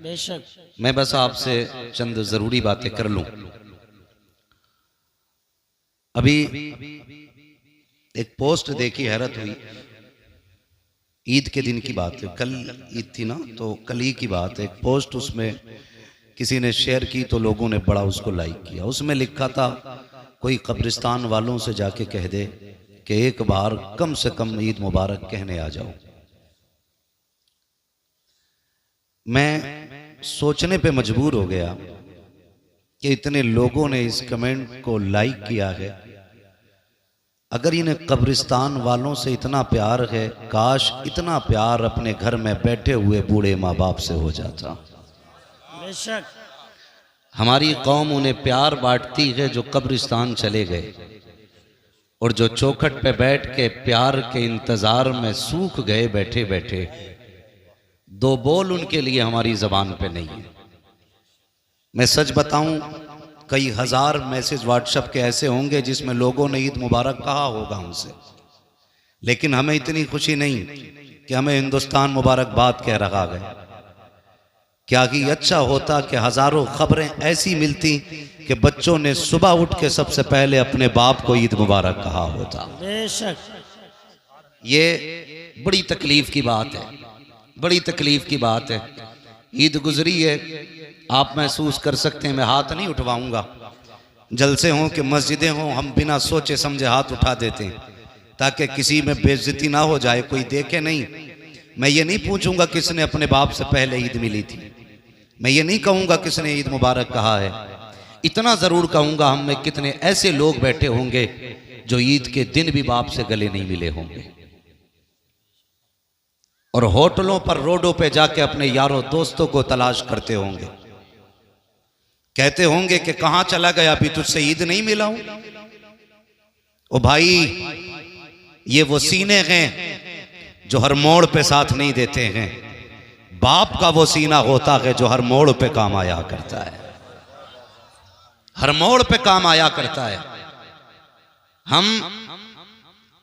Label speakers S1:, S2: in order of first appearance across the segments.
S1: बेशक।
S2: मैं बस आपसे चंद जरूरी बातें कर लूं। अभी एक पोस्ट देखी, हैरत हुई। ईद के दिन की बात है, कल ईद थी ना, तो कल ही की बात है। एक पोस्ट उसमें किसी ने शेयर की तो लोगों ने बड़ा उसको लाइक किया। उसमें लिखा था, कोई कब्रिस्तान वालों से जाके कह दे कि एक बार कम से कम ईद मुबारक कहने आ जाओ। मैं सोचने पे मजबूर हो गया कि इतने लोगों ने इस कमेंट को लाइक किया है। अगर इन्हें कब्रिस्तान वालों से इतना प्यार है, काश इतना प्यार अपने घर में बैठे हुए बूढ़े माँ बाप से हो जाता।
S1: बेशक।
S2: हमारी कौम उन्हें प्यार बांटती है जो कब्रिस्तान चले गए, और जो चौखट पे बैठ के प्यार के इंतजार में सूख गए बैठे बैठे। दो बोल उनके लिए हमारी जबान पे नहीं है। मैं सच बताऊं, कई हजार मैसेज व्हाट्सएप के ऐसे होंगे जिसमें लोगों ने ईद मुबारक कहा होगा उनसे, लेकिन हमें इतनी खुशी नहीं कि हमें हिंदुस्तान मुबारकबाद कह रहा है। क्या कि अच्छा होता कि हजारों खबरें ऐसी मिलती कि बच्चों ने सुबह उठ के सबसे पहले अपने बाप को ईद मुबारक कहा होता।
S1: बेशक।
S2: ये बड़ी तकलीफ की बात है, बड़ी तकलीफ की बात है। ईद गुजरी है, आप महसूस कर सकते हैं। मैं हाथ नहीं उठवाऊंगा। जलसे हों कि मस्जिदें हों, हम बिना सोचे समझे हाथ उठा देते हैं ताकि किसी में बेइज्जती ना हो जाए, कोई देखे नहीं। मैं ये नहीं पूछूंगा किसने अपने बाप से पहले ईद मिली थी। मैं ये नहीं कहूंगा किसने ईद मुबारक कहा है। इतना जरूर कहूंगा, हम में कितने ऐसे लोग बैठे होंगे जो ईद के दिन भी बाप से गले नहीं मिले होंगे, और होटलों पर रोडों पे जाके अपने यारों दोस्तों को तलाश करते होंगे। कहते होंगे कि कहां चला गया, अभी तुझसे ईद नहीं मिला हूं। ओ भाई, ये वो सीने हैं जो हर मोड़ पे साथ नहीं देते हैं। बाप का वो सीना होता है जो हर मोड़ पे काम आया करता है, हर मोड़ पे काम आया करता है। हम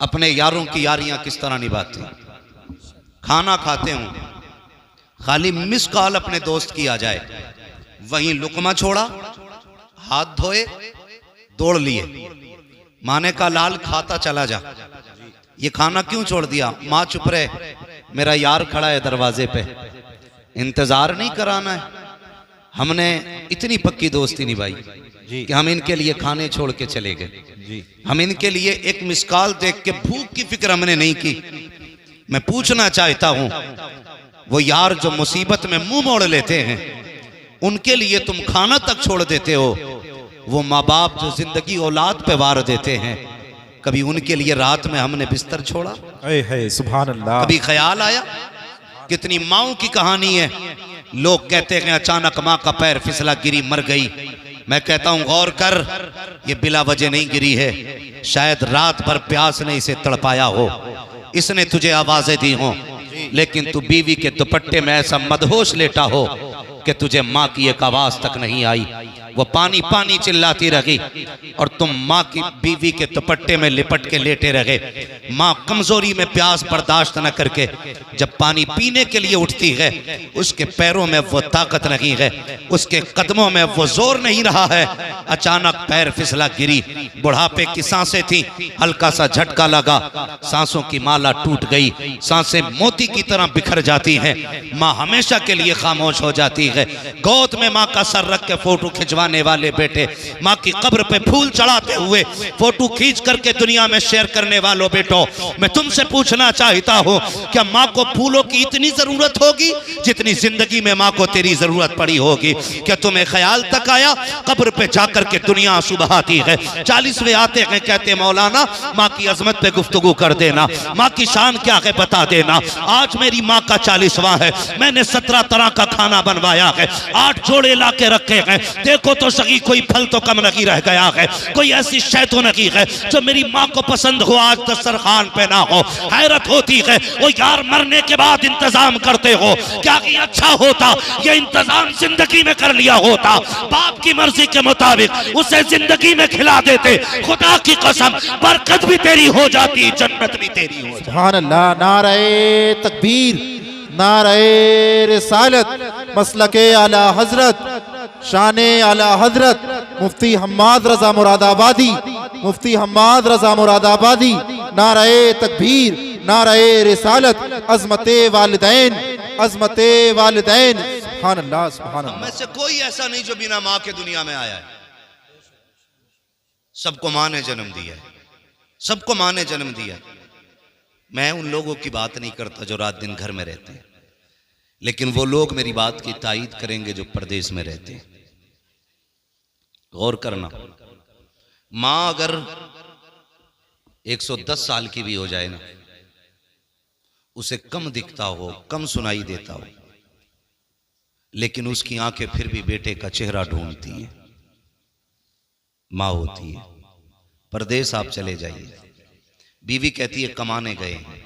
S2: अपने यारों की यारियां किस तरह निभाते हैं। खाना खाते हूं, खाली मिस कॉल अपने दोस्त की आ जाए, वहीं लुकमा छोड़ा, हाथ धोए, दौड़ लिए। माने का लाल खाता चला जा, ये खाना क्यों छोड़ दिया? माँ चुप रहे, मेरा यार खड़ा है दरवाजे पे, इंतजार नहीं कराना है। हमने इतनी पक्की दोस्ती निभाई कि हम इनके लिए खाने छोड़ के चले गए। हम इनके लिए एक मिस कॉल देख के भूख की फिक्र हमने नहीं की। मैं पूछना चाहता हूं, वो यार जो मुसीबत में मुंह मोड़ लेते हैं, उनके लिए तुम खाना तक छोड़ देते हो। वो माँ बाप जो जिंदगी औलाद पे वार देते हैं, कभी उनके लिए रात में हमने बिस्तर छोड़ा?
S3: सुभान अल्लाह।
S2: कभी ख्याल आया? कितनी माओं की कहानी है। लोग कहते हैं अचानक माँ का पैर फिसला, गिरी, मर गई। मैं कहता हूं गौर कर, ये बिला वजह नहीं गिरी है। शायद रात भर प्यास ने इसे तड़पाया हो, इसने तुझे आवाजें दी हो, लेकिन तू बीवी के दुपट्टे में ऐसा मदहोश लेटा हो कि तुझे माँ की एक आवाज तक नहीं आई। वो पानी पानी चिल्लाती रही और तुम माँ की बीवी के दुपट्टे में लिपट के लेटे रहे। माँ कमजोरी में प्यास बर्दाश्त न करके जब पानी पीने के लिए उठती है, उसके पैरों में वो ताकत नहीं है, उसके कदमों में वो जोर नहीं रहा है। अचानक पैर फिसला, गिरी। बुढ़ापे की सांसें थी, हल्का सा झटका लगा, सांसों की माला टूट गई, सांसें मोती की तरह बिखर जाती हैं। माँ हमेशा के लिए खामोश हो जाती है। गोद में माँ का सर रख के फोटो खिंचवाने वाले बेटे, माँ की कब्र पे फूल चढ़ाते हुए फोटो खींच करके दुनिया में शेयर करने वालों बेटो, मैं तुमसे पूछना चाहता हूँ, क्या माँ को फूलों की इतनी जरूरत होगी जितनी जिंदगी में माँ को तेरी जरूरत पड़ी होगी? क्या तुम्हें ख्याल तक आया कब्र पे जाकर के दुनिया आंसू बहाती है? 40वें आते हैं, कहते मौलाना माँ की अजमत पे गुफ्तगू कर देना, माँ की शान क्या है बता देना। आज मेरी माँ का 40वां है, मैंने 17 तरह का खाना बनवाया है, 8 जोड़े ला के रखे हैं। देखो तो सही, कोई फल तो कम नहीं रह गया है, कोई ऐसी शय तो नहीं है जो मेरी माँ को पसंद हो आज दस्तरखान पे ना हो। हैरत होती है, वो यार मरने के बाद इंतजाम करते हो, क्या कि अच्छा होता ये इंतजाम जिंदगी में कर लिया होता, बाप की मर्जी के मुताबिक उसे जिंदगी में खिला देते। खुदा की कसम, बरकत भी तेरी हो जाती, जन्नत भी तेरी हो जाती।
S3: सुभान अल्लाह। नारे तकबीर, नारे रिसालत मसलके आला हजरत शाने आला हजरत मुफ्ती हम्माद रजा मुरादाबादी, मुफ्ती हम्माद रजा मुरादाबादी। नारे तकबीर, नारे रिसालत, अज़मते वालिदैन, अज़मते वालिदैन। सुभान अल्लाह, सुभान
S2: हम
S3: अल्लाह।
S2: में से कोई ऐसा नहीं जो बिना माँ के दुनिया में आया है। सबको माँ ने जन्म दिया है, सबको माँ ने जन्म दिया। मैं उन लोगों की बात नहीं करता जो रात दिन घर में रहते हैं, लेकिन वो लोग मेरी बात की तायीद करेंगे जो परदेश में रहते हैं। गौर करना, माँ अगर 110 साल की भी हो जाए ना, उसे कम दिखता हो, कम सुनाई देता हो, लेकिन उसकी आंखें फिर भी बेटे का चेहरा ढूंढती हैं। माँ होती है। परदेश आप चले जाइए, बीवी कहती है कमाने गए हैं,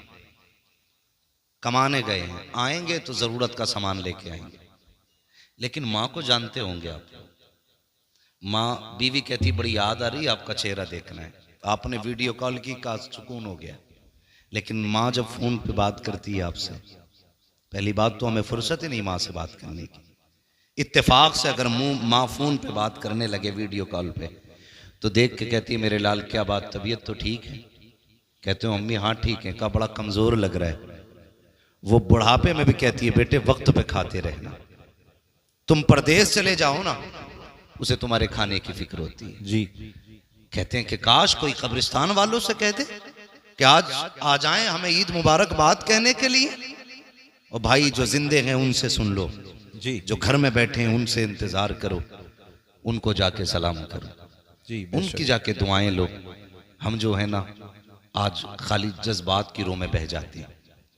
S2: कमाने गए हैं, आएंगे तो जरूरत का सामान लेके आएंगे। लेकिन माँ को जानते होंगे आप, माँ, बीवी कहती बड़ी याद आ रही है, आपका चेहरा देखना है। आपने वीडियो कॉल की, का सुकून हो गया। लेकिन माँ जब फोन पे बात करती है आपसे, पहली बात तो हमें फुर्सत ही नहीं माँ से बात करने की। इत्तेफाक से अगर माँ फोन पे बात करने लगे वीडियो कॉल पे, तो देख के कहती है मेरे लाल क्या बात, तबीयत तो ठीक है? कहते हो अम्मी हाँ ठीक है। कहा बड़ा कमजोर लग रहा है। वो बुढ़ापे में भी कहती है बेटे वक्त पे खाते रहना, तुम परदेश चले जाओ ना, उसे तुम्हारे खाने की फिक्र होती है।
S3: जी।
S2: कहते हैं कि काश कोई कब्रिस्तान वालों से कहते कि आज आ जाएं हमें ईद मुबारक बात कहने के लिए। और भाई जो जिंदे हैं उनसे सुन लो
S3: जी,
S2: जो घर में बैठे हैं उनसे इंतजार करो, उनको जाके सलाम करो
S3: जी,
S2: उनकी जाके दुआएं लो। हम जो है ना आज खाली जज्बात की रो में बह जाते हैं,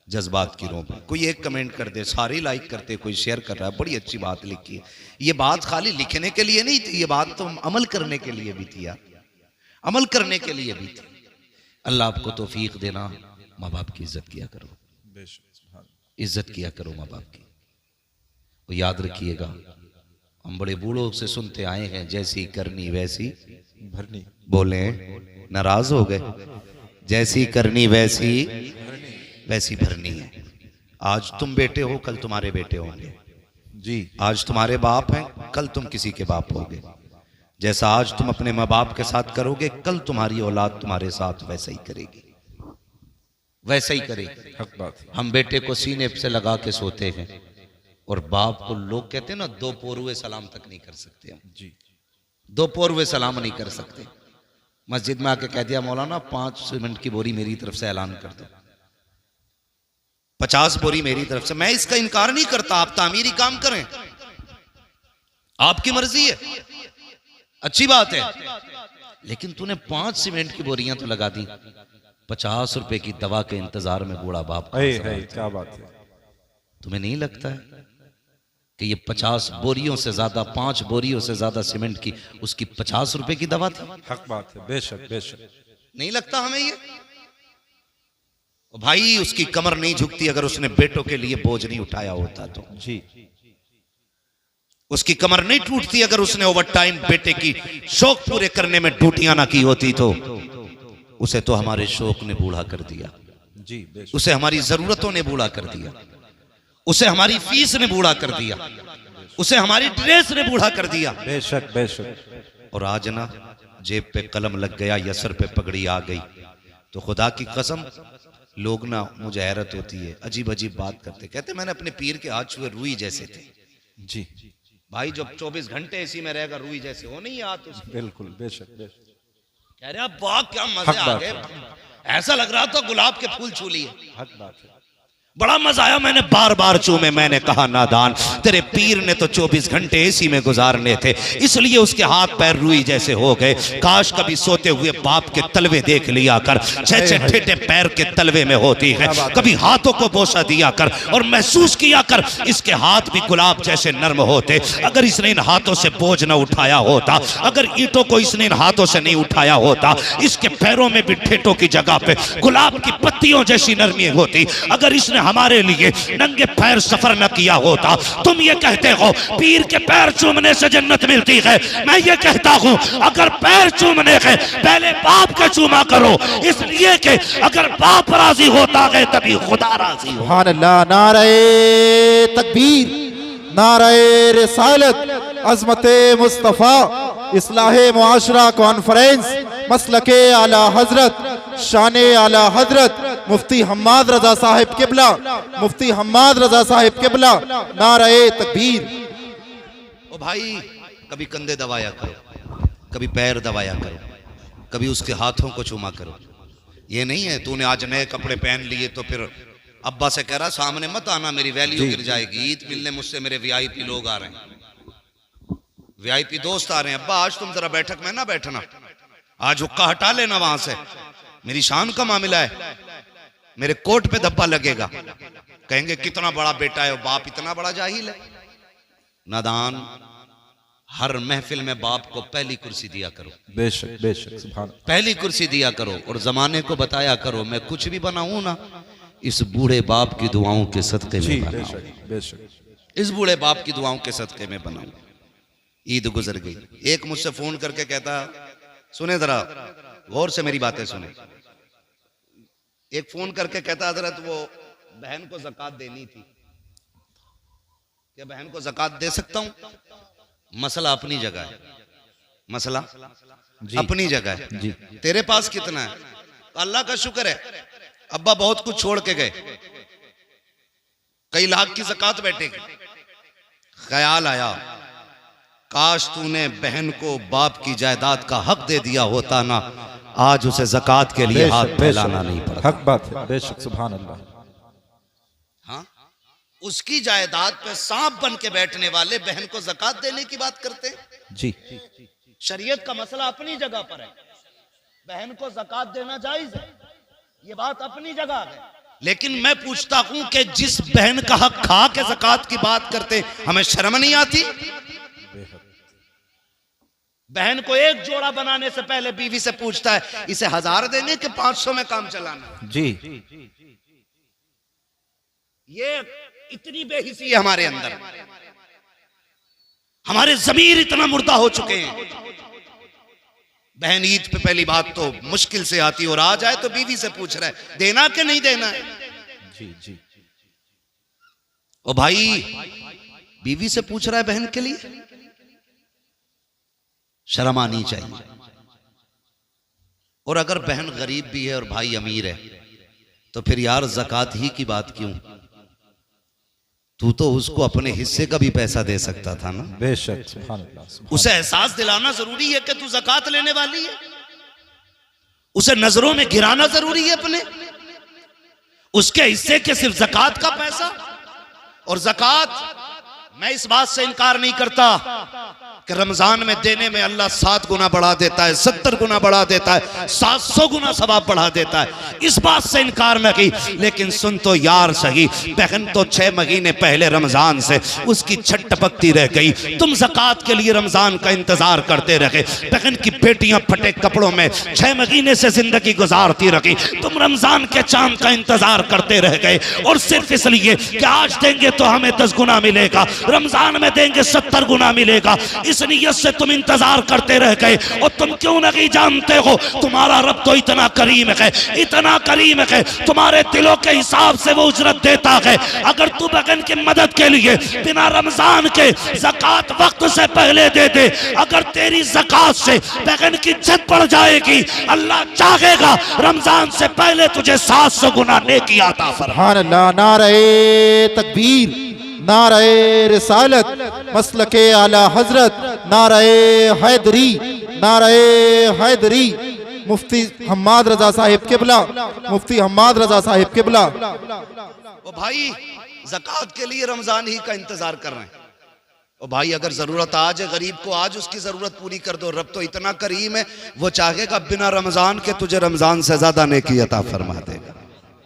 S2: जज्बात की रो में। कोई एक कमेंट कर दे, सारे लाइक करते, कोई शेयर कर रहा है, बड़ी अच्छी बात लिखी है। ये बात खाली लिखने के लिए नहीं थी, ये बात तो अमल करने के लिए भी थी यार, अमल करने के लिए भी थी। अल्लाह आपको तौफीक देना। माँ बाप की इज्जत किया करो, इज्जत किया करो माँ बाप की। वो याद रखिएगा, हम बड़े बूढ़ों से सुनते आए हैं जैसी करनी वैसी
S3: भरनी।
S2: बोले नाराज हो गए, जैसी करनी वैसी वैसी भरनी है। आज तुम बेटे हो, कल तुम्हारे बेटे होंगे
S3: जी।
S2: आज तुम्हारे बाप हैं, कल तुम किसी के बाप होगे। जैसा आज तुम अपने माँ बाप के साथ करोगे, कल तुम्हारी औलाद तुम्हारे साथ वैसा ही करेगी, वैसा ही करेगी।
S3: हक बात।
S2: हम बेटे को सीने से लगा के सोते हैं, और बाप को लोग कहते हैं ना दो पोरुए सलाम तक नहीं कर सकते हम
S3: जी।
S2: दो पोरुए सलाम नहीं कर सकते। मस्जिद में आके कह दिया मौलाना 5 सीमेंट की बोरी मेरी तरफ से ऐलान कर दो, 50 बोरी मेरी तरफ से। मैं इसका इनकार नहीं करता, आप तामीरी काम करें, आपकी मर्जी है, अच्छी बात है। लेकिन तूने 5 सीमेंट की बोरियां तो लगा दी, 50 रुपए की दवा के इंतजार में बूढ़ा बाप
S3: क्या बात है।
S2: तुम्हें नहीं लगता है कि ये 50 बोरियों से ज्यादा, 5 बोरियों से ज्यादा सीमेंट की उसकी 50 रुपए की दवा थी?
S3: हक बात है, बेशक बेशक।
S2: नहीं लगता हमें ये? भाई उसकी कमर नहीं झुकती अगर उसने बेटों के लिए बोझ नहीं उठाया होता तो।
S3: जी।
S2: उसकी कमर नहीं टूटती अगर उसने ओवर टाइम बेटे की शौक पूरे करने में ड्यूटियां ना की होती तो। उसे तो हमारे शौक ने बूढ़ा कर दिया
S3: जी, बेशक।
S2: उसे हमारी जरूरतों ने बूढ़ा कर दिया, उसे हमारी फीस ने बूढ़ा कर दिया, उसे हमारी ड्रेस ने बूढ़ा कर दिया।
S3: बेशक बेशक।
S2: और आज ना जेब पे कलम लग गया या सर पे पगड़ी आ गई तो खुदा की कसम लोग ना, मुझे हैरत होती है, अजीब अजीब बात करते, कहते मैंने अपने पीर के हाथ छुए रुई जैसे थे।
S3: जी
S2: भाई जब 24 घंटे इसी में रहेगा रुई जैसे हो नहीं हाथ उसके।
S3: बिल्कुल बेशक बेशक।
S2: कह रहे अब वाह क्या मजे आ गए, ऐसा लग रहा था गुलाब के फूल छू लिए।
S3: हक बात है।
S2: बड़ा मजा आया, मैंने बार बार चूमे। मैंने कहा नादान, तेरे पीर ने तो 24 घंटे इसी में गुजारने थे, इसलिए उसके हाथ पैर रुई जैसे हो गए। काश कभी सोते हुए बाप के तलवे देख लिया कर, छे ठेठे पैर के तलवे में होती है। कभी हाथों को बोसा दिया कर और महसूस किया कर इसके हाथ भी गुलाब जैसे नर्म होते। अगर इसने इन हाथों से बोझ न उठाया होता, अगर ईंटों को इसने इन हाथों से नहीं उठाया होता, इसके पैरों में भी ठेठों की जगह पे गुलाब की पत्तियों जैसी नरमी होती। अगर इसने हमारे लिए नंगे पैर सफर न किया होता। तुम ये कहते हो पीर के पैर चूमने से जन्नत मिलती है, मैं ये कहता हूँ अगर पैर चूमने के पहले बाप के चूमा करो, इसलिए कि अगर बाप राजी होता है तभी खुदा राजी हो।
S3: सुभान अल्लाह। नारे तकबीर, नारे रिसालत, अज़मते मुस्तफ़ा, इस्लाहे मुआशरा कॉन्फ्रेंस, मसलके आला हजरत, शाने आला हजरत मुफ्ती हम्माद रजा साहिब किबला, मुफ्ती हम्माद रजा साहिब किबला, नारे तकबीर।
S2: ओ भाई, कभी कंधे दबाया करो, कभी पैर दबाया करो, कभी उसके हाथों को चूमा करो। ये नहीं है तूने आज नए कपड़े पहन लिए तो फिर अब्बा से कह रहा सामने मत आना, मेरी वैल्यू गिर जाएगी। ईद मिलने मुझसे मेरे वीआईपी लोग आ रहे हैं, वीआईपी दोस्त आ रहे हैं। अब्बा आज तुम जरा बैठक में ना बैठना, आज हुक्का हटा लेना वहां से, मेरी शान का मामला है, मेरे कोट पे धब्बा लगेगा। कहेंगे कितना बड़ा बेटा है, बाप इतना बड़ा जाहिल है। नादान, हर महफिल में बाप को पहली कुर्सी दिया करो,
S3: बेशक बेशक, सुभान।
S2: पहली कुर्सी दिया करो और जमाने को बताया करो मैं कुछ भी बनाऊं ना, इस बूढ़े बाप की दुआओं के सदके में बनाऊं,
S3: बेशक बेशक,
S2: इस बूढ़े बाप की दुआओं के सदके में बनाऊं। ईद गुजर गई, एक मुझसे फोन करके कहता, सुने जरा गौर से मेरी बातें सुने, एक फोन करके कहता हजरत वो बहन को ज़कात देनी थी, क्या बहन को ज़कात दे सकता हूं? मसला अपनी जगह है, मसला अपनी जगह है जी। तेरे पास कितना है? अल्लाह का शुक्र है अब्बा बहुत कुछ छोड़ के गए, कई लाख की ज़कात बैठेगी। ख्याल आया काश तूने बहन को बाप की जायदाद का हक दे दिया होता ना, आज उसे ज़कात के लिए हाथ फैलाना नहीं पड़ता।
S3: हक बात है, बेशक, सुभान अल्लाह।
S2: हाँ, उसकी जायदाद पे सांप बन के बैठने वाले बहन को ज़कात देने की बात करते हैं
S3: जी।
S2: शरीयत का मसला अपनी जगह पर है, बहन को ज़कात देना जायज है, ये बात अपनी जगह है। लेकिन मैं पूछता हूं कि जिस बहन का हक खा के ज़कात की बात करते हमें शर्म नहीं आती? बहन को एक जोड़ा बनाने से पहले बीवी से पूछता है इसे 1000 देने के 500 में काम चलाना
S3: जी।
S2: ये इतनी बेहिसी है हमारे अंदर, हमारे ज़मीर इतना मुर्दा हो चुके हैं। बहन ईद पे पहली बात तो मुश्किल से आती और आ जाए तो बीवी से पूछ रहा है देना कि नहीं देना है।
S3: जी जी।
S2: ओ भाई, बीवी से पूछ रहा है बहन के लिए, शर्म आनी चाहिए। और अगर बहन गरीब भी है और भाई अमीर है तो फिर यार ज़कात ही की बात क्यों? तू तो उसको अपने हिस्से का भी पैसा दे सकता था ना।
S3: बेशक, सुभान अल्लाह।
S2: उसे एहसास दिलाना जरूरी है कि तू ज़कात लेने वाली है, उसे नजरों में गिराना जरूरी है अपने, उसके हिस्से के सिर्फ ज़कात का पैसा। और ज़कात, मैं इस बात से इनकार नहीं करता कि रमजान में देने में अल्लाह 7 गुना बढ़ा देता है, 70 गुना बढ़ा देता है, 700 गुना सवाब बढ़ा देता है, इस बात से इनकार न की। लेकिन सुन तो यार सही, बहन तो 6 महीने पहले रमजान से उसकी छट टपकती रह गई, तुम ज़कात के लिए रमजान का इंतजार करते रहे। बहन की बेटियां फटे कपड़ों में 6 महीने से जिंदगी गुजारती रही, तुम रमजान के चांद का इंतजार करते रह गए। और सिर्फ इसलिए कि आज देंगे तो हमें 10 गुना मिलेगा, रमजान में देंगे 70 गुना मिलेगा, इस नियत से तुम इंतजार करते रह गए। और तुम क्यों नहीं जानते हो तुम्हारा रब तो इतना करीम है, इतना करीम है, तुम्हारे दिलों के हिसाब से वो उजरत देता है। अगर तू बहन की मदद के लिए बिना रमजान के ज़कात वक्त से पहले दे दे, अगर तेरी ज़कात से बहन की इज्जत बढ़ जाएगी, अल्लाह चाहेगा रमजान से पहले तुझे 700 गुना नेकी अता फरमाए।
S3: सुभान अल्लाह। नारे तकबीर, नारे रिसालत, मसलके आला हजरत, नारे हैदरी, नारे हैदरी, मुफ्ती हम्माद रजा साहिब किबला, मुफ्ती हम्माद रजा साहिब किबला।
S2: ओ भाई, ज़कात के लिए रमजान ही का इंतजार कर रहे हैं। ओ भाई, अगर जरूरत आज है गरीब को, आज उसकी जरूरत पूरी कर दो। रब तो इतना करीम है, वो चाहेगा बिना रमजान के तुझे रमजान से ज्यादा नेकी अता फरमा देगा।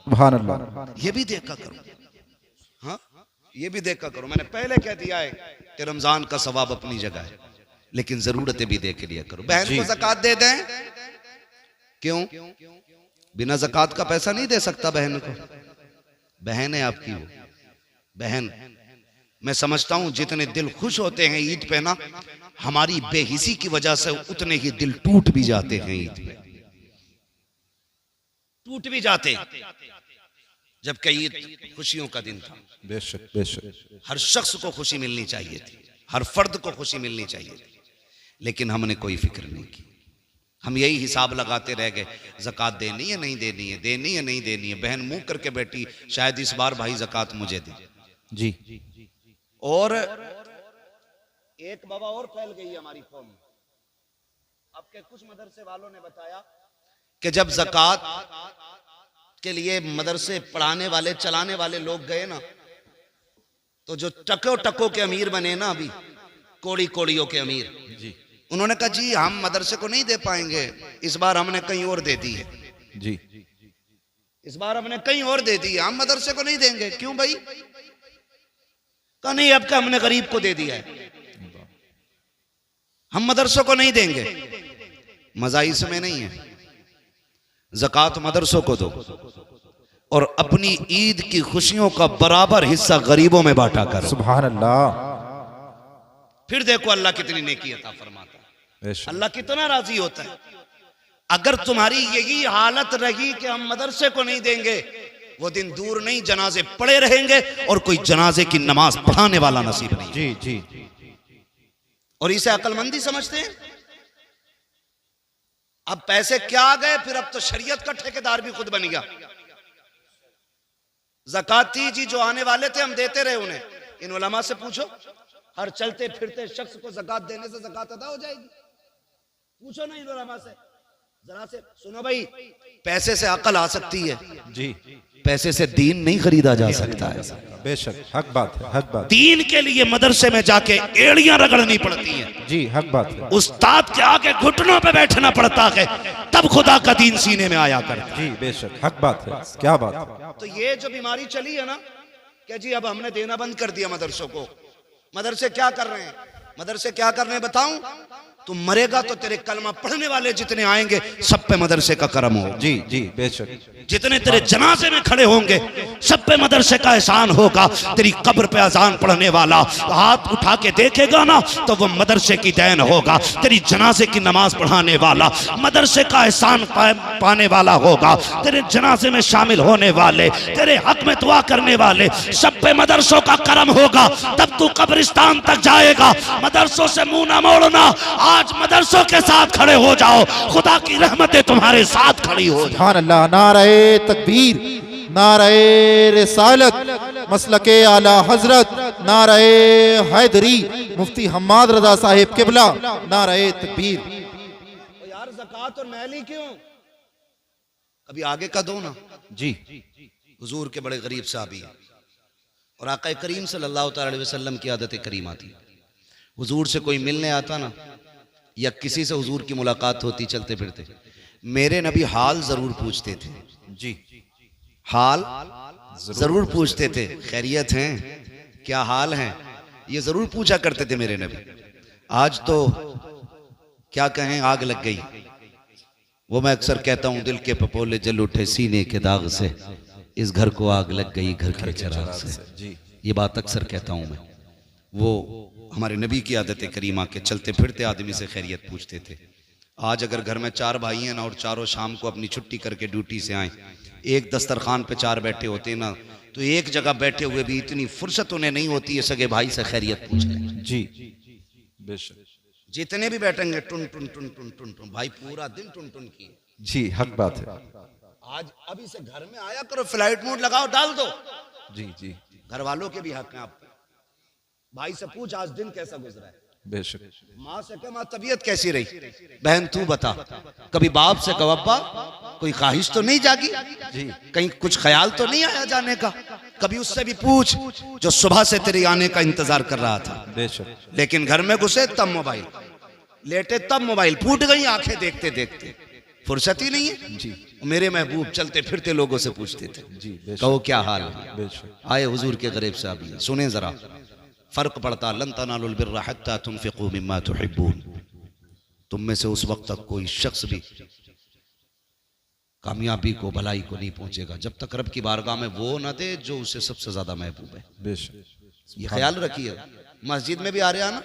S3: सुभान अल्लाह।
S2: ये भी देखा करो, हाँ, ये भी देखा करो। मैंने पहले कह दिया है कि रमजान का सवाब अपनी जगह है, लेकिन जरूरतें भी देख लिया करो। बहन को ज़कात दे दें, क्यों? बिना ज़कात का पैसा नहीं दे सकता बहन को, बहन है आपकी वो बहन। मैं समझता हूं जितने दिल खुश होते हैं ईद पे ना, हमारी बेहिसी की वजह से उतने ही दिल टूट भी जाते हैं ईद पे, टूट भी जाते, जबकि ईद खुशियों का दिन था।
S3: बेशक बेशक
S2: हर शख्स को खुशी मिलनी चाहिए थी, हर फर्द को खुशी मिलनी चाहिए थी, लेकिन हमने कोई फिक्र नहीं की। हम यही हिसाब लगाते रह गए, ज़कात देनी है नहीं देनी है, देनी है नहीं देनी है। बहन मुंह करके बैठी, शायद इस बार भाई ज़कात मुझे दे
S3: जी।
S2: और एक बाबा और फैल गई है हमारी कौम में। आपके कुछ मदरसे वालों ने बताया कि जब ज़कात के लिए मदरसे पढ़ाने वाले चलाने वाले लोग गए ना, तो जो टको टको के अमीर बने ना, अभी कोड़ी कोड़ियों के अमीर
S3: जी
S2: उन्होंने कहा जी हम मदरसे को नहीं दे पाएंगे, इस बार हमने कहीं और दे दी है
S3: जी।
S2: इस बार हमने कहीं और दे दी है, हम मदरसे को नहीं देंगे। क्यों भाई? कहा नहीं, अब का हमने गरीब को दे दिया है, हम मदरसों को नहीं देंगे। मजा इसमें नहीं है, ज़कात मदरसों को दो और अपनी ईद की खुशियों का बराबर हिस्सा गरीबों में बांटा करो।
S3: सुभान अल्लाह।
S2: फिर देखो अल्लाह कितनी नेकी अता फरमाता है,
S3: बेशक
S2: अल्लाह कितना राजी होता है। अगर तुम्हारी यही हालत रही कि हम मदरसे को नहीं देंगे, वो दिन दूर नहीं, जनाजे पड़े रहेंगे और कोई जनाजे की नमाज पढ़ाने वाला नसीब नहीं।
S3: जी जी।
S2: और इसे अक्लमंदी समझते हैं। अब पैसे क्या आ गए, फिर अब तो शरीयत का ठेकेदार भी खुद बन गया। ज़काती जी जो आने वाले थे हम देते रहे उन्हें। इन उलमा से पूछो, हर चलते फिरते शख्स को ज़कात देने से ज़कात अदा हो जाएगी? पूछो ना इन उलमा से, जरा से सुनो भाई, पैसे से अकल आ सकती है
S3: जी,
S2: पैसे से दीन नहीं खरीदा जा सकता है।
S3: बेशक हक बात है, हक बात।
S2: दीन के लिए मदरसे में जाके एड़ियां रगड़नी पड़ती हैं,
S3: जी हक बात है।
S2: उस्ताद के आगे घुटनों पे बैठना पड़ता है, तब खुदा का दीन सीने में आया करता।
S3: जी बेशक हक बात है, क्या बात है।
S2: तो ये जो बीमारी चली है ना कि जी अब हमने देना बंद कर दिया मदरसों को, मदरसे क्या कर रहे हैं, मदरसे क्या कर रहे हैं बताऊं? तुम मरेगा तो तेरे कलमा पढ़ने वाले जितने आएंगे सब पे मदरसे का करम हो।
S3: जी जी बेशक।
S2: जितने तेरे जनाजे में खड़े होंगे सब पे मदरसे का एहसान होगा। तेरी कब्र पे अजान पढ़ने वाला हाथ उठा के देखेगा ना तो वो मदरसे की देन होगा। तेरी जनाजे की नमाज पढ़ाने वाला मदरसे का एहसान पाने वाला होगा। तेरे जनाजे में शामिल होने वाले, तेरे हक में दुआ करने वाले, सब पे मदरसों का करम होगा। तब तू कब्रिस्तान तक जाएगा। मदरसों से मुंह ना मोड़ना, आज मदरसों के साथ खड़े हो जाओ, खुदा की रहमतें तुम्हारे साथ खड़ी हो जाए।
S3: सुभान अल्लाह। नारे तकबीर, नारे रिसालत, मसलके आला हजरत, नारे हैदरी, मुफ्ती हम्माद रजा साहिब किबला, नारे तकबीर।
S2: तो यार ज़कात और महली क्यों? कभी आगे का दो ना।
S3: जी
S2: हुजूर के बड़े गरीब साहबी और आका करीम सल्लल्लाहु अलैहि वसल्लम की आदत करीमा थी। हुजूर से कोई मिलने आता ना या किसी से हुजूर की मुलाकात होती चलते फिरते, मेरे नबी हाल जरूर पूछते थे।
S3: जी
S2: हाल जरूर पूछते थे, खैरियत हैं, क्या हाल है, ये जरूर पूछा करते थे मेरे नबी। आज तो क्या कहें, आग लग गई। वो मैं अक्सर कहता हूं, दिल के पपोले जल उठे सीने के दाग से, इस घर को आग लग गई घर के चिराग से।
S3: जी
S2: ये बात अक्सर कहता हूं मैं। वो हमारे नबी की आदत करीमा के चलते फिरते आदमी से खैरियत पूछते थे। आज अगर घर में 4 भाई हैं ना और चारों शाम को अपनी छुट्टी करके ड्यूटी से आए, एक दस्तरखान पे 4 बैठे होते ना, तो एक जगह बैठे हुए भी इतनी फुर्सत उन्हें नहीं होती है सगे भाई से खैरियत पूछ लें।
S3: जी बेशक।
S2: जितने भी बैठेंगे टुन टुन टुन टुन टुन टुन, भाई पूरा दिन टुन टुन की।
S3: जी हक बात है।
S2: आज अभी से घर में आया करो, फ्लाइट मोड लगाओ, डाल दो।
S3: जी जी
S2: घर वालों के भी हक हैं आप। भाई से पूछ आज दिन कैसा गुजरा है,
S3: बेशक।
S2: माँ से कह माँ तबीयत कैसी रही, बहन तू बता। कभी बाप से कहो अब्बा कोई ख्वाहिश तो नहीं जागी,
S3: जी
S2: कहीं कुछ ख्याल तो नहीं आया जाने का। कभी उससे भी पूछ जो सुबह से तेरे आने का इंतजार कर रहा था।
S3: बेशक।
S2: लेकिन घर में घुसे तब मोबाइल, लेटे तब मोबाइल, फूट गई आंखें देखते देखते, फुर्सत ही नहीं है।
S3: जी
S2: मेरे महबूब चलते फिरते लोगों से पूछते थे,
S3: जी बेशक।
S2: कहो क्या हाल है।
S3: बेशक।
S2: आए हुजूर के गरीब साहब, सुने जरा, फर्क पड़ता। लन तनालुल बिर्रा हत्ता तुनफिकू मिम्मा तुहिब्बून। तुम में से उस वक्त तक कोई शख्स भी कामयाबी को, भलाई को नहीं पहुंचेगा जब तक रब की बारगाह में वो ना दे जो उसे सबसे ज्यादा महबूब है।
S3: बेशक
S2: ये ख्याल रखिए। मस्जिद में भी आ रहे हैं ना,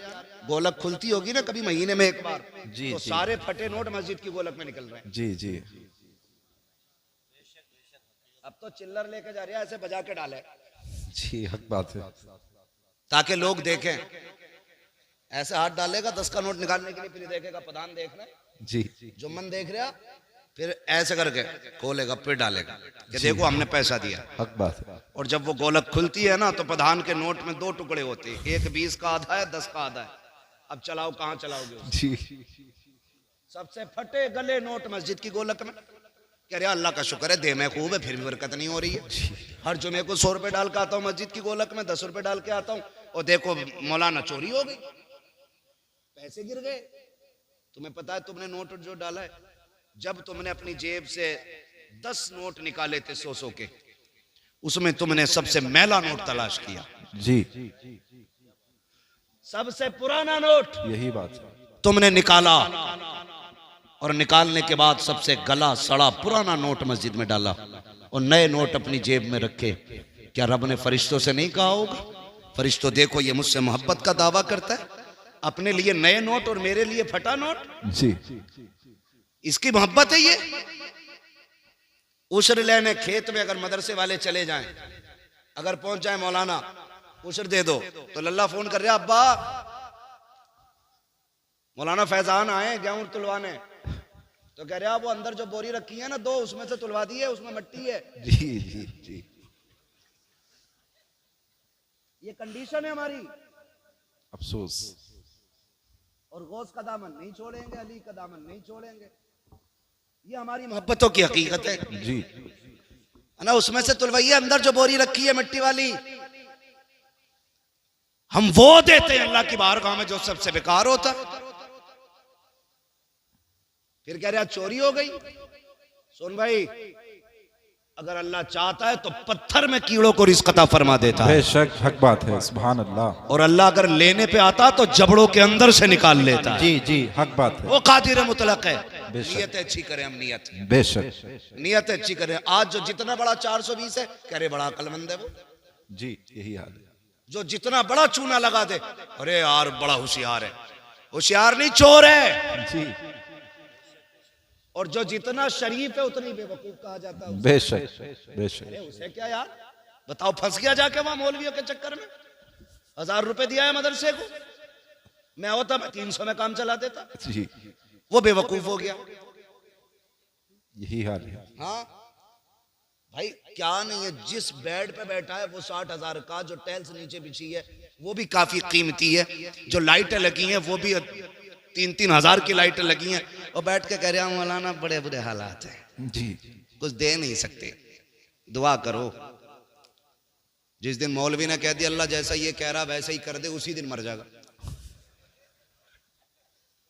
S2: गोलक खुलती होगी ना कभी महीने में एक बार,
S3: जी,
S2: तो
S3: जी।
S2: सारे फटे नोट मस्जिद की गोलक में निकल रहे हैं।
S3: जी जी
S2: अब तो चिल्लर लेके जा रहे हैं, ऐसे बजा के डाले
S3: जी, हक बात है।
S2: ताकि लोग देखें। ऐसे हाथ डालेगा 10 का नोट निकालने के लिए, फिर देखेगा प्रधान देख रहे हैं,
S3: जी
S2: जुम्मन देख रहा, फिर ऐसे करके खोलेगा फिर डालेगा कि देखो हमने पैसा दिया।
S3: हक बात है।
S2: और जब वो गोलक खुलती है ना तो प्रधान के नोट में 2 टुकड़े होते हैं, एक 20 का आधा है, 10 का आधा है। अब चलाओ कहाँ चलाओगे उसे?
S3: जी
S2: सबसे फटे गले नोट मस्जिद की गोलक में। कह रहे अल्लाह का शुक्र है दे में खूब है, फिर भी बरकत नहीं हो रही है। हर जुमे को 100 रुपए डाल के आता हूँ मस्जिद की गोलक में, 10 रुपए डाल के आता हूँ, और देखो मौलाना चोरी हो गई, पैसे गिर गए। तुम्हें पता है तुमने नोट जो डाला है, जब तुमने अपनी जेब से 10 नोट निकाले थे 100 के, उसमें तुमने सबसे मैला नोट तलाश किया।
S3: जी
S2: सबसे पुराना नोट
S3: यही बात है।
S2: तुमने निकाला, और निकालने के बाद सबसे गला सड़ा पुराना नोट मस्जिद में डाला, और नए नोट अपनी जेब में रखे। क्या रब ने फरिश्तों से नहीं कहा होगा, फरिश्तों देखो ये मुझसे मोहब्बत का दावा करता है, अपने लिए नए नोट और मेरे लिए फटा नोट,
S3: जी
S2: इसकी मोहब्बत है ये। उशर लेने खेत में अगर मदरसे वाले चले जाएं, अगर पहुंच जाए मौलाना उशर दे दो, तो लल्ला फोन कर रहा अब्बा मौलाना फैजान आए गेहूं तुलवाने, तो कह रहा वो अंदर जो बोरी रखी है ना 2, उसमें से तुलवा दी है, उसमें मिट्टी है।
S3: जी जी जी
S2: ये कंडीशन है हमारी।
S3: अफसोस।
S2: और गौस का दामन नहीं छोड़ेंगे, अली का दामन नहीं छोड़ेंगे। ये हमारी मोहब्बतों की हकीकत है
S3: जी
S2: है ना। उसमें से तुलवाइए, अंदर जो बोरी रखी है मिट्टी वाली, हम वो देते हैं अल्लाह की बारगाह में जो सबसे बेकार होता। फिर कह रहा चोरी हो गई। सुन भाई, अगर अल्लाह चाहता है तो पत्थर में कीड़ों को रिज़्क़ अता फरमा देता है।
S3: बेशक हक बात है। सुभान अल्लाह।
S2: और अल्लाह अगर लेने पे आता तो जबड़ों के अंदर से निकाल लेता है।
S3: जी जी हक बात है।
S2: वो कादिर मुतलक है।
S3: बेशक।
S2: नियत अच्छी करें हम,
S3: बेशक
S2: नियत अच्छी करें। आज जो जितना बड़ा 420 है, कह रहे बड़ा अक्लमंद है वो।
S3: जी यही हाल है।
S2: जो जितना बड़ा चूना लगा दे, अरे यार बड़ा होशियार है। होशियार नहीं, चोर है।
S3: जी
S2: और जो जितना शरीफ है उतनी बेवकूफ कहा जाता है।
S3: बेशक बेशक।
S2: अरे उसे क्या यार, बताओ फंस गया जाके वहां मौलवियों के चक्कर में। 1000 रुपए दिया है मदरसे को, मैं होता मैं 300 में काम चला देता।
S3: जी
S2: वो बेवकूफ हो गया।
S3: यही हाल है।
S2: हाँ भाई क्या नहीं है, जिस बेड पे बैठा है वो 60,000 का, जो टाइल्स नीचे बिछी है वो भी काफी कीमती है, जो लाइटें लगी हैं वो भी 3-3 हजार की लाइटें लगी हैं, और बैठ के कह रहे हैं मौलाना बड़े बुरे हालात हैं,
S3: जी
S2: कुछ दे नहीं सकते, दुआ करो। जिस दिन मौलवी ने कह दिया अल्लाह जैसा ये कह रहा वैसा ही कर दे, उसी दिन मर जाएगा,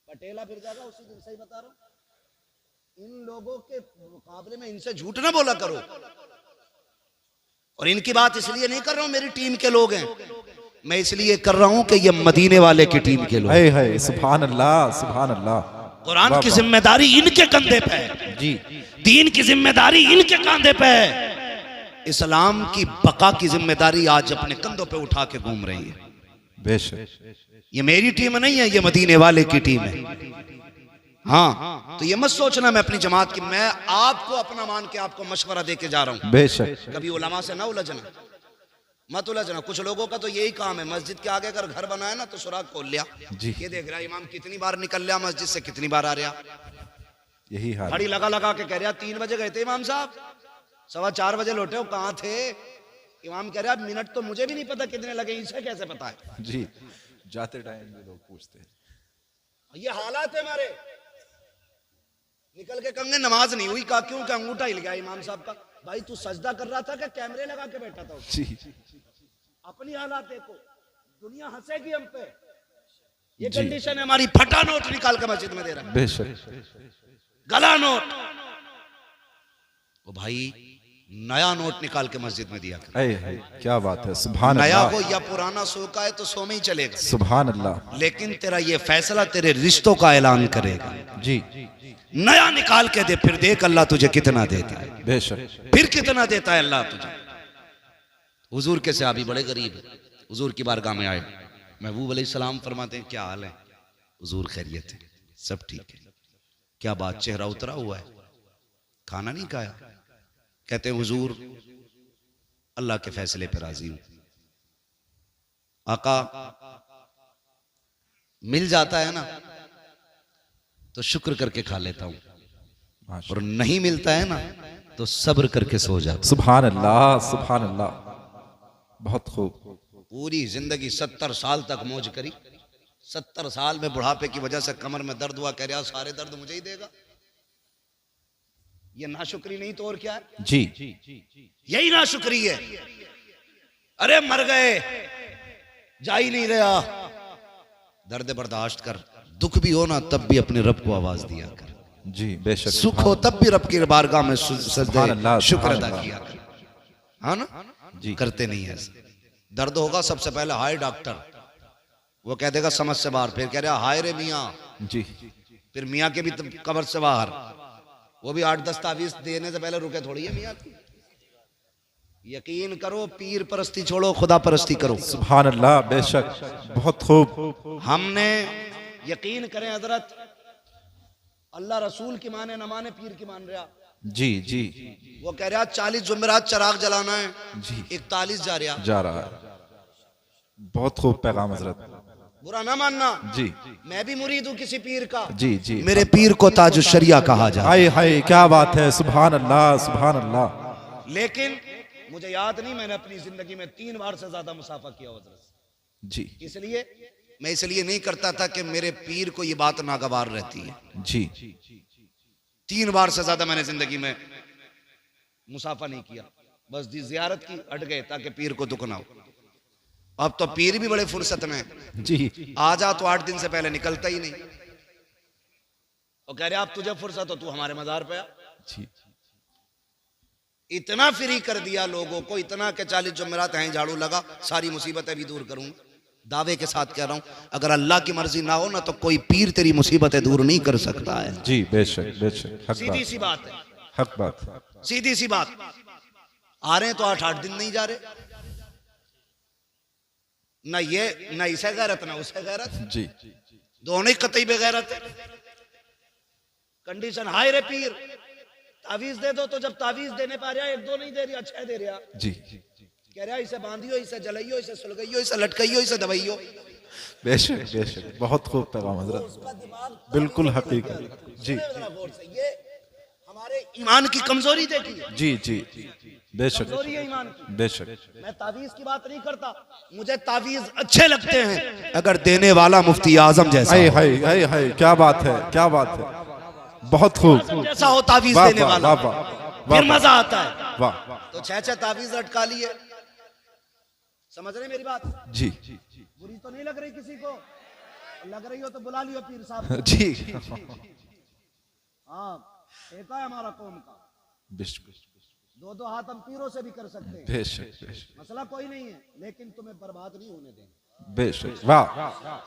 S2: पटेला फिर जाएगा उसी दिन। सही बता रहा हूं। इन लोगों के मुकाबले में इनसे झूठ ना बोला करो। और इनकी बात इसलिए नहीं कर रहा हूं मेरी टीम के लोग हैं, मैं इसलिए कर रहा हूं कि ये मदीने वाले की टीम के लोग।
S3: है सुभान अल्लाह सुभान अल्लाह।
S2: कुरान की जिम्मेदारी इनके कंधे पे है,
S3: जी
S2: दीन की जिम्मेदारी इनके कंधे पे है, इस्लाम की बका की जिम्मेदारी आज अपने कंधों पे उठा के घूम रही है।
S3: बेशक।
S2: ये मेरी टीम नहीं है, ये मदीने वाले की टीम है। हाँ तो ये मत सोचना मैं अपनी जमात की, मैं आपको अपना मान के आपको मशवरा दे के जा रहा हूं।
S3: बेशक।
S2: कभी उलमा से ना उलझना, मत उलझना। कुछ लोगों का तो यही काम है, मस्जिद के आगे अगर घर बनाया ना तो सुराग खोल लिया,
S3: जी।
S2: ये देख रहा इमाम कितनी बार निकल लिया मस्जिद से, कितनी बार आ रहा।
S3: यही हाल।
S2: घड़ी लगा लगा के कह रहा 3 बजे गए थे इमाम साहब, 4:15 बजे लौटे हो, कहाँ थे? इमाम कह रहा मिनट तो मुझे भी नहीं पता कितने लगे, इसे कैसे पता है?
S3: जी जाते टाइम में लोग पूछते हैं।
S2: ये हालात है हमारे। निकल के कहेंगे नमाज नहीं हुई, कहा क्यों? क्या अंगूठा हिल गया इमाम साहब का। भाई तू सजदा कर रहा था क्या कैमरे लगा के बैठा था?
S3: जी
S2: अपनी हालात देखो, दुनिया हंसेगी हम पे। ये
S3: जी।
S2: कंडीशन है हमारी। फटा नोट निकाल के मस्जिद में दे रहा है,
S3: बेशक।
S2: गला नोट। ओ भाई नया नोट निकाल के मस्जिद में दिया कर।
S3: क्या बात है। सुभान
S2: नया
S3: अल्लाह।
S2: हो या पुराना, सो का है तो सो में ही चलेगा,
S3: सुभान अल्लाह।
S2: लेकिन तेरा ये फैसला तेरे रिश्तों का ऐलान करेगा।
S3: जी
S2: नया निकाल के दे, फिर देख अल्लाह तुझे कितना देता है,
S3: बेशक
S2: फिर कितना देता है अल्लाह तुझे। हुजूर के सहाबी बड़े गरीब है, हुजूर की बारगाह में आए, महबूब अलैहिस्सलाम फरमाते हैं क्या हाल है? हुजूर खैरियत है, सब ठीक है। क्या बात, चेहरा उतरा हुआ है, खाना नहीं खाया? कहते हैं हुजूर अल्लाह के फैसले पर राजी हूं, आका मिल जाता है ना तो शुक्र करके खा लेता हूं, और नहीं मिलता है ना तो सब्र करके सो जाता।
S3: सुभान अल्लाह, सुभान अल्लाह, बहुत खूब।
S2: पूरी जिंदगी 70 साल तक मौज करी, 70 साल में बुढ़ापे की वजह से कमर में दर्द हुआ, कह रहा सारे दर्द मुझे ही देगा। ये नाशुक्री नहीं तो और क्या है?
S3: जी
S2: यही नाशुक्री है। अरे मर गए, जा ही नहीं रहा, दर्द बर्दाश्त कर, दुख भी हो ना तब भी अपने रब को आवाज दिया कर,
S3: जी बेशक।
S2: सुख हो तब भी रब की बारगाह में
S3: सुभान अल्लाह,
S2: शुक्र
S3: सुभान
S2: अदा किया कर, हाँ ना
S3: जी।
S2: करते नहीं है ऐसे। दर्द होगा सबसे पहले हाय डॉक्टर, वो कह देगा समझ से बाहर, फिर कह रहा हाय रे मियाँ,
S3: जी
S2: फिर मियाँ के भी कब्र से बाहर, वो भी 8-10 तावीज देने से पहले रुके थोड़ी है मियाँ की। यकीन करो, पीर परस्ती छोड़ो, खुदा परस्ती करो।
S3: सुभान अल्लाह, बेशक, बहुत खूब।
S2: हमने यकीन करें हजरत, अल्लाह रसूल की माने न माने, पीर की मान रहा।
S3: जी जी
S2: वो कह रहा 40 जुमेरात चराग जलाना है,
S3: जी
S2: 41
S3: जा रहा है। बहुत खूब पैगाम हजरत,
S2: बुरा ना मानना
S3: जी।
S2: मैं भी मुरीद हूँ किसी पीर का,
S3: जी जी।
S2: मेरे पीर को ताजुश शरिया कहा जाए।
S3: हाय हाय, क्या बात है, सुभान अल्लाह, सुभान अल्लाह।
S2: लेकिन मुझे याद नहीं, मैंने अपनी जिंदगी में 3 बार से ज्यादा मुसाफा किया हजरत,
S3: जी
S2: इसलिए मैं इसलिए नहीं करता था कि मेरे पीर को ये बात नागवार रहती है।
S3: जी
S2: 3 बार से ज्यादा मैंने जिंदगी में मुसाफा नहीं किया, बस जियारत की, हट गए ताकि पीर को दुख ना हो। अब तो पीर भी बड़े फुर्सत में,
S3: जी।
S2: आ जा तो 8 दिन से पहले निकलता ही नहीं, और कह रहे आप तुझे फुर्सत हो तू हमारे मजार पे आ।
S3: जी
S2: इतना फ्री कर दिया लोगों को, इतना के 40 जुमेरात हैं झाड़ू लगा, सारी मुसीबतें भी दूर करूंगा। दावे के साथ कह रहा हूं, अगर अल्लाह की मर्जी ना हो ना तो कोई पीर तेरी मुसीबतें दूर नहीं कर सकता है।
S3: जी बेशक बेशक, हक
S2: सीधी
S3: बात,
S2: सी बात है,
S3: हक बात।
S2: सीधी सी बात। आ रहे हैं तो 8-8 दिन नहीं जा रहे, ना ये ना इसे गैरत ना उसे गैरत,
S3: जी
S2: दोनों ही कतई बेगैरत है। कंडीशन हाय रे पीर, तावीज दे दो, तो जब तावीज देने पा रहा 1-2 नहीं दे रहा, 6 दे रहा,
S3: जी
S2: कह रहा इसे बांधियो, इसे जलाइयो, इसे सुलगाइयो, इसे लटकाइयो, इसे दबाइयो।
S3: बेशक बेशक, बहुत खूब पैगाम हजरत, बिल्कुल हकीकत। जी
S2: ये हमारे ईमान की कमजोरी देखी,
S3: जी जी बेशक
S2: कमजोरी है ईमान की।
S3: बेशक।
S2: मैं तावीज की बात नहीं करता, मुझे तावीज अच्छे लगते हैं अगर देने वाला मुफ्ती आजम जैसा
S3: हाय
S2: हो।
S3: हाय हाय हाय, क्या बात है, क्या बात है, बहुत खूब।
S2: जैसा हो तावीज
S3: वाह
S2: देने
S3: वाह
S2: वाला,
S3: वाह वाह,
S2: फिर
S3: वाह
S2: मजा आता है।
S3: वाह,
S2: तो 6 तावीज लटका लिए, समझ रहे मेरी बात?
S3: जी
S2: बुरी तो नहीं लग रही किसी को? लग रही हो तो बुला लियो पीर साहब को।
S3: जी
S2: हाँ, एक है हमारा कौम का,
S3: बेशक
S2: 2-2 हाथ हम पीरों से भी कर सकते हैं,
S3: बेशक बेशक
S2: मसला कोई नहीं है, लेकिन तुम्हें बर्बाद नहीं होने देंगे,
S3: बेशक। वाह,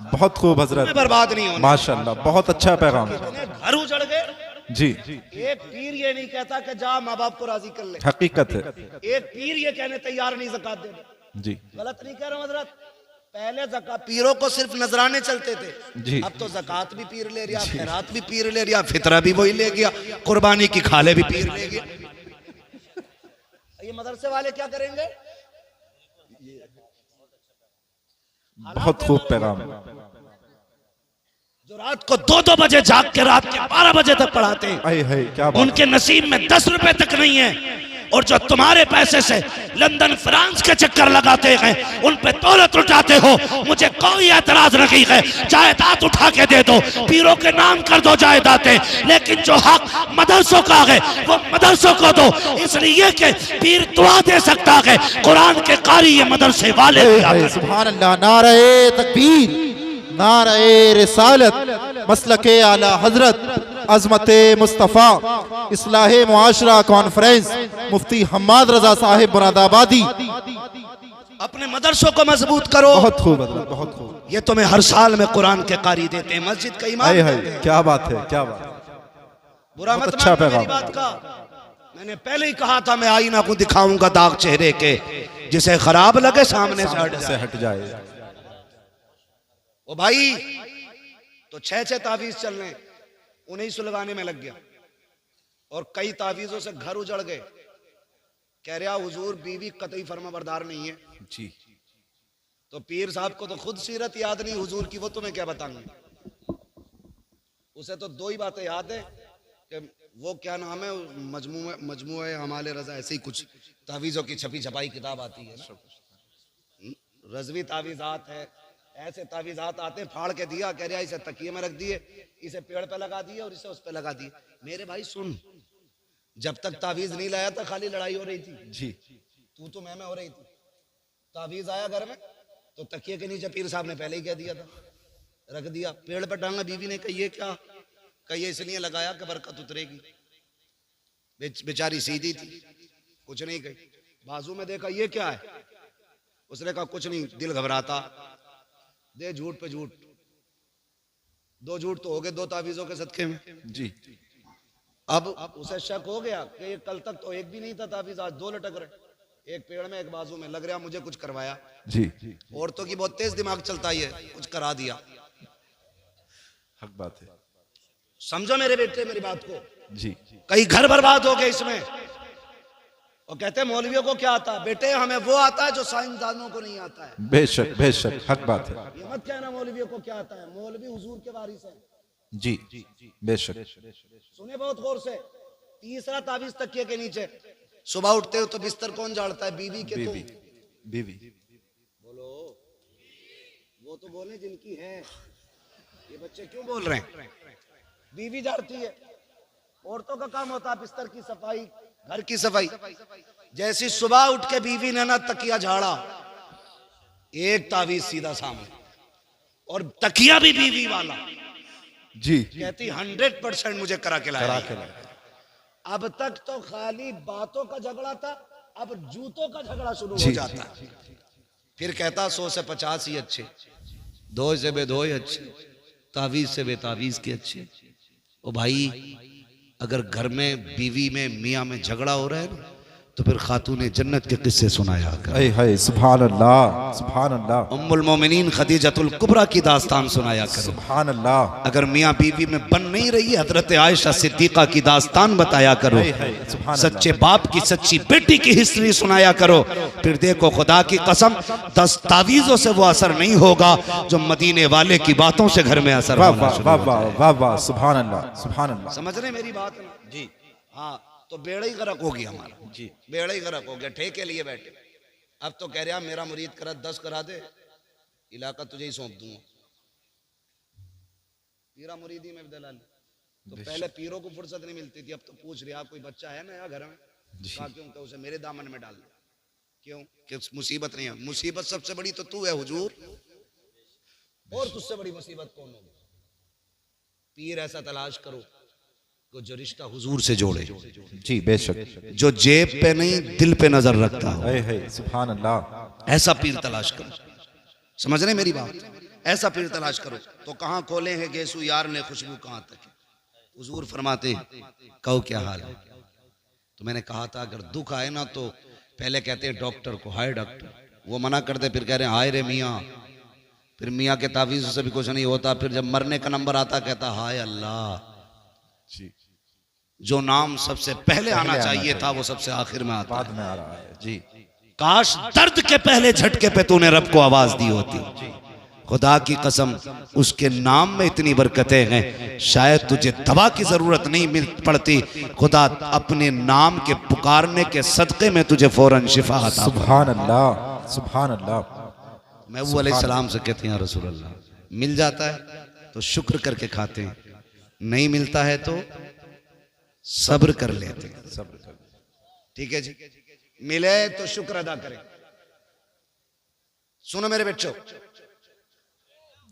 S3: बहुत खूब
S2: तुम्हें
S3: हजरत,
S2: बर्बाद नहीं होने।
S3: माशाल्लाह, बहुत अच्छा पैगाम।
S2: इतने घर उजड़ गए,
S3: जी
S2: एक पीर ये नहीं कहता कि जा माँ बाप को राजी कर ले,
S3: हकीकत है।
S2: एक पीर ये कहने तैयार नहीं ज़कात देने।
S3: जी
S2: गलत नहीं कह रहा हूं हजरत, पहले ज़कात पीरों को सिर्फ नजराने चलते थे,
S3: जी।
S2: अब तो ज़कात भी पीर ले रहा, खैरात भी पीर ले रहा, फितरा भी वही ले गया, कुर्बानी की खाले भी पीर ले गया। ये मदरसे वाले क्या करेंगे?
S3: बहुत खूब पैगाम।
S2: जो रात को 2-2 बजे जाग के रात के 12 बजे तक पढ़ाते हैं,
S3: हाय हाय, क्या बात।
S2: उनके नसीब में 10 रुपए तक नहीं है, और जो तुम्हारे पैसे से लंदन फ्रांस के चक्कर लगाते हैं उन पे दौलत उठाते हो, मुझे कोई एतराज नहीं है, जायदाद उठा के दे दो, पीरों के नाम कर दो जायदादें, लेकिन जो हक मदरसों का है वो मदरसों को दो, इसलिए कि पीर दुआ दे सकता है, कुरान के कारी ये मदरसे वाले।
S3: सुभान अल्लाह, नारे तकबीर, नारे रिसालत, मसलके आला हजरत, अजमते मुस्तफ़ा, इस्लाहे मुआशरा कॉन्फ्रेंस, मुफ्ती हम्माद रजा साहिब मुरादाबादी।
S2: अपने मदरसों को मजबूत करो।
S3: बहुत खूब हजरत, बहुत खूब।
S2: ये तुम्हें हर साल में कुरान के कारी देते हैं, मस्जिद का इमाम
S3: हाय हाय,
S2: देते हैं।
S3: क्या बात है, क्या बात है।
S2: बुरा
S3: बहुत
S2: मत
S3: अच्छा
S2: मानना मेरी
S3: पैगाम।
S2: बात का। मैंने पहले ही कहा था मैं आईना को दिखाऊंगा दाग चेहरे के, जिसे खराब लगे सामने से हट
S3: से
S2: जाए।
S3: हट जाए।
S2: ओ भाई, तो 6 तावीज चल रहे, उन्हें सुलगाने में लग गया और कई तावीजों से घर उजड़ गए। कह रहा हुजूर बीवी कतई फर्माबरदार नहीं है।
S3: जी
S2: तो पीर साहब को तो खुद सीरत याद नहीं हुजूर की, वो तुम्हें क्या बताऊंगा। उसे तो 2 ही बातें याद है कि वो क्या नाम है, मजमुए हमाले रजा, ऐसे ही कुछ तावीजों की छपी छपाई किताब आती है ना, रजवी तावीजात है, ऐसे तावीजात आते हैं। फाड़ के दिया, कह रहा इसे तकिए में रख दिए, इसे पेड़ पे लगा दिए और इसे उस पे लगा दिए। मेरे भाई सुन, जब तक तावीज नहीं लाया था खाली लड़ाई हो रही थी
S3: जी।
S2: तू तो मैं हो रही थी। तावीज आया घर में तो तकिए के नीचे पीर साहब ने पहले ही कह दिया था, रख दिया, पेड़ पर टांगा। बीवी ने कही ये क्या, कही इसलिए लगाया कि बरकत उतरेगी। बेचारी सीधी थी, कुछ नहीं कही। बाजू में देखा ये क्या है, उसने कहा कुछ नहीं, दिल घबराता। दे झूठ पे झूठ, 2 झूठ तो हो गए 2 तावीजों के सदके में।
S3: जी
S2: अब उसे शक हो गया कि ये कल तक तो एक भी नहीं था तावीज, आज 2 लटक रहे, एक पेड़ में एक बाजू में। लग रहा मुझे कुछ करवाया।
S3: जी।
S2: औरतों की बहुत तेज दिमाग चलता है, कुछ करा दिया।
S3: हक बात है।
S2: समझो मेरे बेटे मेरी बात को।
S3: जी
S2: कई घर बर्बाद हो गए इसमें। और कहते हैं मौलवियों को क्या आता है। बेटे हमें वो आता है जो साइंसदानों को नहीं आता है।
S3: बेशक बेशक हक बात है।
S2: ये मत कहना मौलवियों को क्या आता है, मौलवी हुजूर के वारिस है।
S3: जी बेशक।
S2: सुने बहुत गौर से। तीसरा तावीज तकिए के नीचे। सुबह उठते हो तो बिस्तर कौन झाड़ता है, बीवी के तुम।
S3: बीवी
S2: बोलो, वो तो बोले जिनकी है, ये बच्चे क्यों बोल रहे हैं। बीवी झाड़ती है। औरतों का काम होता है बिस्तर की सफाई, घर की सफाई। जैसी सुबह उठ के बीवी ने ना तकिया झाड़ा, एक तावीज सीधा सामने, और तकिया भी बीवी वाला।
S3: जी।
S2: कहती 100% मुझे करा के लाया। अब तक तो खाली बातों का झगड़ा था, अब जूतों का झगड़ा शुरू हो जाता। फिर कहता 100 से 50 ही अच्छे, 2 से बेदो ही अच्छे, तावीज से बेतावीज के अच्छे। ओ भाई, अगर घर में बीवी में मियाँ में झगड़ा हो रहा है ना, तो फिर खातूने जन्नत के किस्से सुनाया कर।
S3: हाय सुभान अल्लाह सुभान अल्लाह।
S2: उम्मुल मोमिनीन खदीजतुल कुबरा की दास्तान सुनाया करो।
S3: सुभान अल्लाह।
S2: अगर मियाँ बीवी में बन नहीं रही, हजरत आयशा सिद्दीका की दास्तान बताया करो। सच्चे बाप की सच्ची बेटी की हिस्ट्री सुनाया करो। फिर देखो खुदा की कसम, 10 तावीजों से वो असर नहीं होगा जो मदीने वाले की बातों से घर में असर होना शुरू हो जाए।
S3: वाह वाह सुभान अल्लाह सुभान अल्लाह।
S2: समझ रहे मेरी बात ना जी। हाँ, तो बेड़ा ही गर्क हो गया हमारा जी, बेड़ा ही गर्क हो गया। ठेके लिए बैठे, अब तो कह रहा मेरा मुरीद करा 10 करा दे, इलाका तुझे ही सौंप दूंगा। पीरा मुरीदी में दलाली। तो पहले पीरों को फुर्सत नहीं मिलती थी, अब तो पूछ रहा कोई बच्चा है नया घर में, कहा क्यों, तो उसे मेरे दामन में डाल दे। क्यों कि मुसीबत नहीं है। मुसीबत सबसे बड़ी तो तू है हुजूर, और तुझसे बड़ी मुसीबत कौन होगी। पीर ऐसा तलाश करो को जो रिश्ता हुजूर से जोड़े।
S3: जी बेशक।
S2: जो जेब पे नहीं दिल पे नजर रखता हो,
S3: सुभान अल्लाह।
S2: ऐसा पीर तलाश करो। समझ रहे मेरी बात, ऐसा पीर तलाश करो। तो कहाँ खोले हैं गेसू यार ने खुशबू कहाँ तक है। हुजूर फरमाते कहो क्या हाल है। तो मैंने कहा था अगर दुख आए ना तो पहले कहते हैं डॉक्टर को, हाय डॉक्टर, वो मना करते, फिर कह रहे हैं हाय रे मियाँ। फिर मियाँ के तावीज़ से भी कुछ नहीं होता। फिर जब मरने का नंबर आता कहता हाय अल्लाह। जो नाम सबसे पहले आना चाहिए था वो सबसे आखिर में आता
S3: बाद में आ रहा है। जी।
S2: काश दर्द के पहले झटके पे तूने रब को आवाज दी होती। खुदा की कसम, उसके नाम में इतनी बरकतें हैं, शायद तुझे दवा की जरूरत नहीं मिल पड़ती। खुदा अपने नाम के पुकारने के सदके में तुझे फौरन शिफा अता।
S3: सुभान अल्लाह सुभान अल्लाह।
S2: महबूब अलैहिस्सलाम से कहते हैं रसूल अल्लाह, मिल जाता है तो शुक्र करके खाते हैं, नहीं मिलता है तो सब्र कर लेते हैं।
S3: सब्र कर।
S2: ठीक है जी, मिले तो शुक्र अदा करें। सुनो मेरे बच्चों,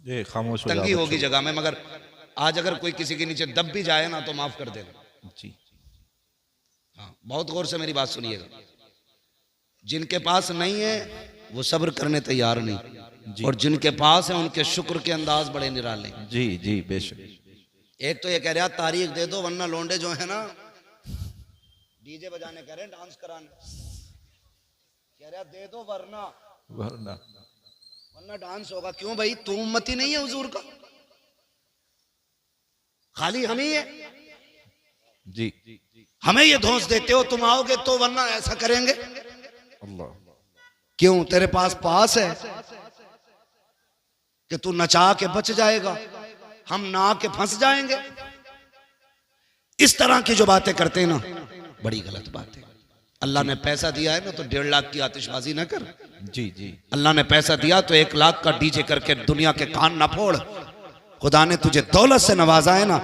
S3: ये खामोश हो जाओ
S2: तंगी होगी
S3: बच्चों।
S2: जगह में, मगर आज अगर कोई किसी के नीचे दब भी जाए ना तो माफ कर देना।
S3: जी।
S2: हाँ, बहुत गौर से मेरी बात सुनिएगा। जिनके पास नहीं है वो सब्र करने तैयार नहीं, और जिनके पास है उनके शुक्र के अंदाज बड़े निराले।
S3: जी जी बेशक।
S2: एक तो ये कह रहा तारीख दे दो वरना लौंडे जो है ना डीजे बजाने कह रहे हैं, डांस कराने कह रहा दे दो वरना वरना डांस होगा। क्यों भाई, तू उम्मती नहीं है हुजूर का, खाली हम ही है
S3: जी।
S2: हमें ये धौंस देते हो, तुम आओगे तो वरना ऐसा करेंगे।
S3: अल्लाह,
S2: क्यों, तेरे पास है कि तू नचा के बच जाएगा, हम ना के फंस जाएंगे। इस तरह की जो बातें करते हैं ना, बड़ी गलत बात है। अल्लाह ने पैसा दिया है ना तो 1.5 लाख की आतिशबाजी ना कर।
S3: जी जी।
S2: अल्लाह ने पैसा दिया तो 1 लाख का डीजे करके दुनिया के कान ना फोड़। खुदा ने तुझे दौलत से नवाजा है ना,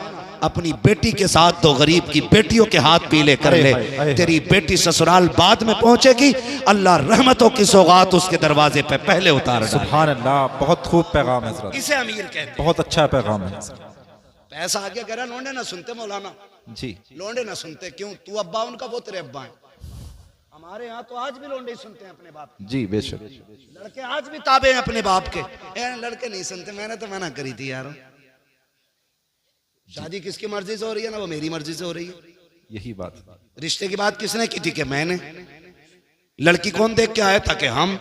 S2: अपनी बेटी के साथ 2 गरीब की बेटियों के हाथ पीले कर ले। तेरी बेटी ससुराल बाद में पहुंचेगी, अल्लाह रहमतों की सौगात उसके दरवाजे पे पहले उतार डाले।
S3: सुभान अल्लाह, बहुत खूब पैगाम है हज़रत,
S2: इसे अमीर कहते हैं।
S3: बहुत अच्छा पैगाम है।
S2: पैसा आगे कह रहा लोंडे ना सुनते मौलाना
S3: जी,
S2: लोंडे ना सुनते। क्यों, तू अब्बा उनका, वो तेरे अब्बा हैं। हमारे यहाँ तो आज भी लोंडे सुनते हैं अपने बाप
S3: जी बेशक।
S2: लड़के आज भी ताबे हैं अपने बाप के। लड़के नहीं सुनते, मैंने तो मना करी थी यार। शादी किसकी मर्जी से हो रही है ना, वो मेरी मर्जी से हो रही है।
S3: यही बात।
S2: रिश्ते की बात किसने की थी कि मैंने। लड़की कौन देख के आया था कि हम।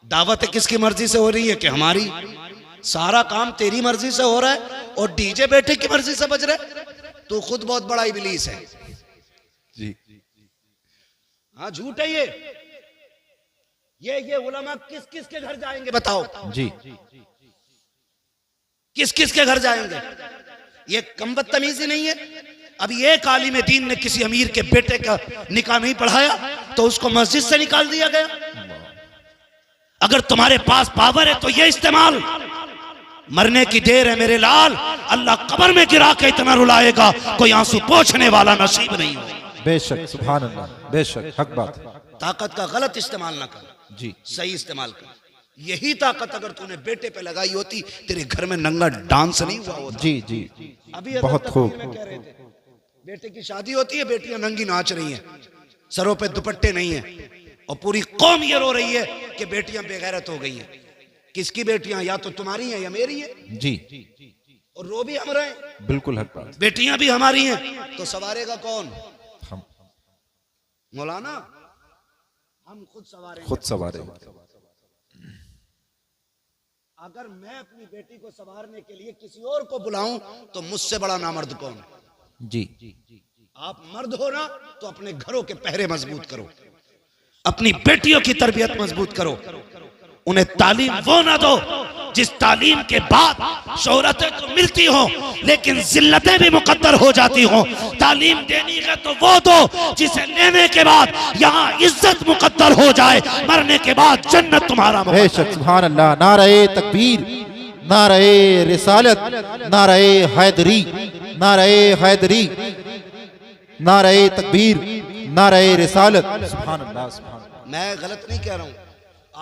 S2: दावत किसकी मर्जी से हो रही है कि हमारी। सारा काम तेरी मर्जी से हो रहा है और डीजे बेटे की मर्जी से बज रहा है। तू खुद बहुत बड़ा इबलीस है
S3: जी।
S2: हाँ, झूठ है ये उलमा किस किस के घर जाएंगे बताओ
S3: जी।
S2: किस किस के घर जाएंगे। ये कम बदतमीजी नहीं है। अभी एक आलिम दीन ने किसी अमीर के बेटे का निकाह नहीं पढ़ाया तो उसको मस्जिद से निकाल दिया गया। अगर तुम्हारे पास पावर है तो ये इस्तेमाल। मरने की देर है मेरे लाल, अल्लाह कब्र में गिरा के इतना रुलाएगा कोई आंसू पोंछने वाला नसीब नहीं हो।
S3: बेशक, सुभान अल्लाह, बेशक, हक बात।
S2: ताकत का गलत इस्तेमाल ना कर
S3: जी,
S2: सही इस्तेमाल कर। यही ताकत अगर तूने बेटे पे लगाई होती तेरे घर में नंगा डांस नहीं हुआ होता।
S3: जी जी।
S2: अभी
S3: बहुत खूब।
S2: में कह रहे थे बेटे की शादी होती है, बेटियां नंगी नाच रही हैं, सरों पे दुपट्टे नहीं है और पूरी कौम ये रो रही है कि बेटियां बेगैरत हो गई हैं। किसकी बेटियां, या तो तुम्हारी हैं या मेरी है
S3: जी।
S2: और रो भी हम रहे हैं।
S3: बिल्कुल हक बात।
S2: बेटियां भी हमारी हैं तो सवारेगा कौन।
S3: हम
S2: मौलाना हम खुद सवारेंगे।
S3: खुद सवारे।
S2: अगर मैं अपनी बेटी को संवारने के लिए किसी और को बुलाऊं तो मुझसे बड़ा नामर्द कौन है।
S3: जी।
S2: आप मर्द हो ना तो अपने घरों के पहरे मजबूत करो, अपनी बेटियों की तरबियत मजबूत करो, उन्हें तालीम वो ना दो जिस तालीम के बाद शोहरतें तो मिलती हो लेकिन जिल्लतें भी मुकद्दर हो जाती हो। तालीम देनी है तो वो दो जिसे लेने के बाद यहाँ इज्जत मुकद्दर हो जाए, मरने के बाद जन्नत तुम्हारा मुकद्दर।
S3: बेशक, सुभान अल्लाह। नारे तकबीर, नारे रिसालत, नारे हैदरी, नारे हैदरी, नारे तकबीर, नारे रिसालत। सुभान अल्लाह, सुभान अल्लाह।
S2: मैं गलत नहीं कह रहा हूँ।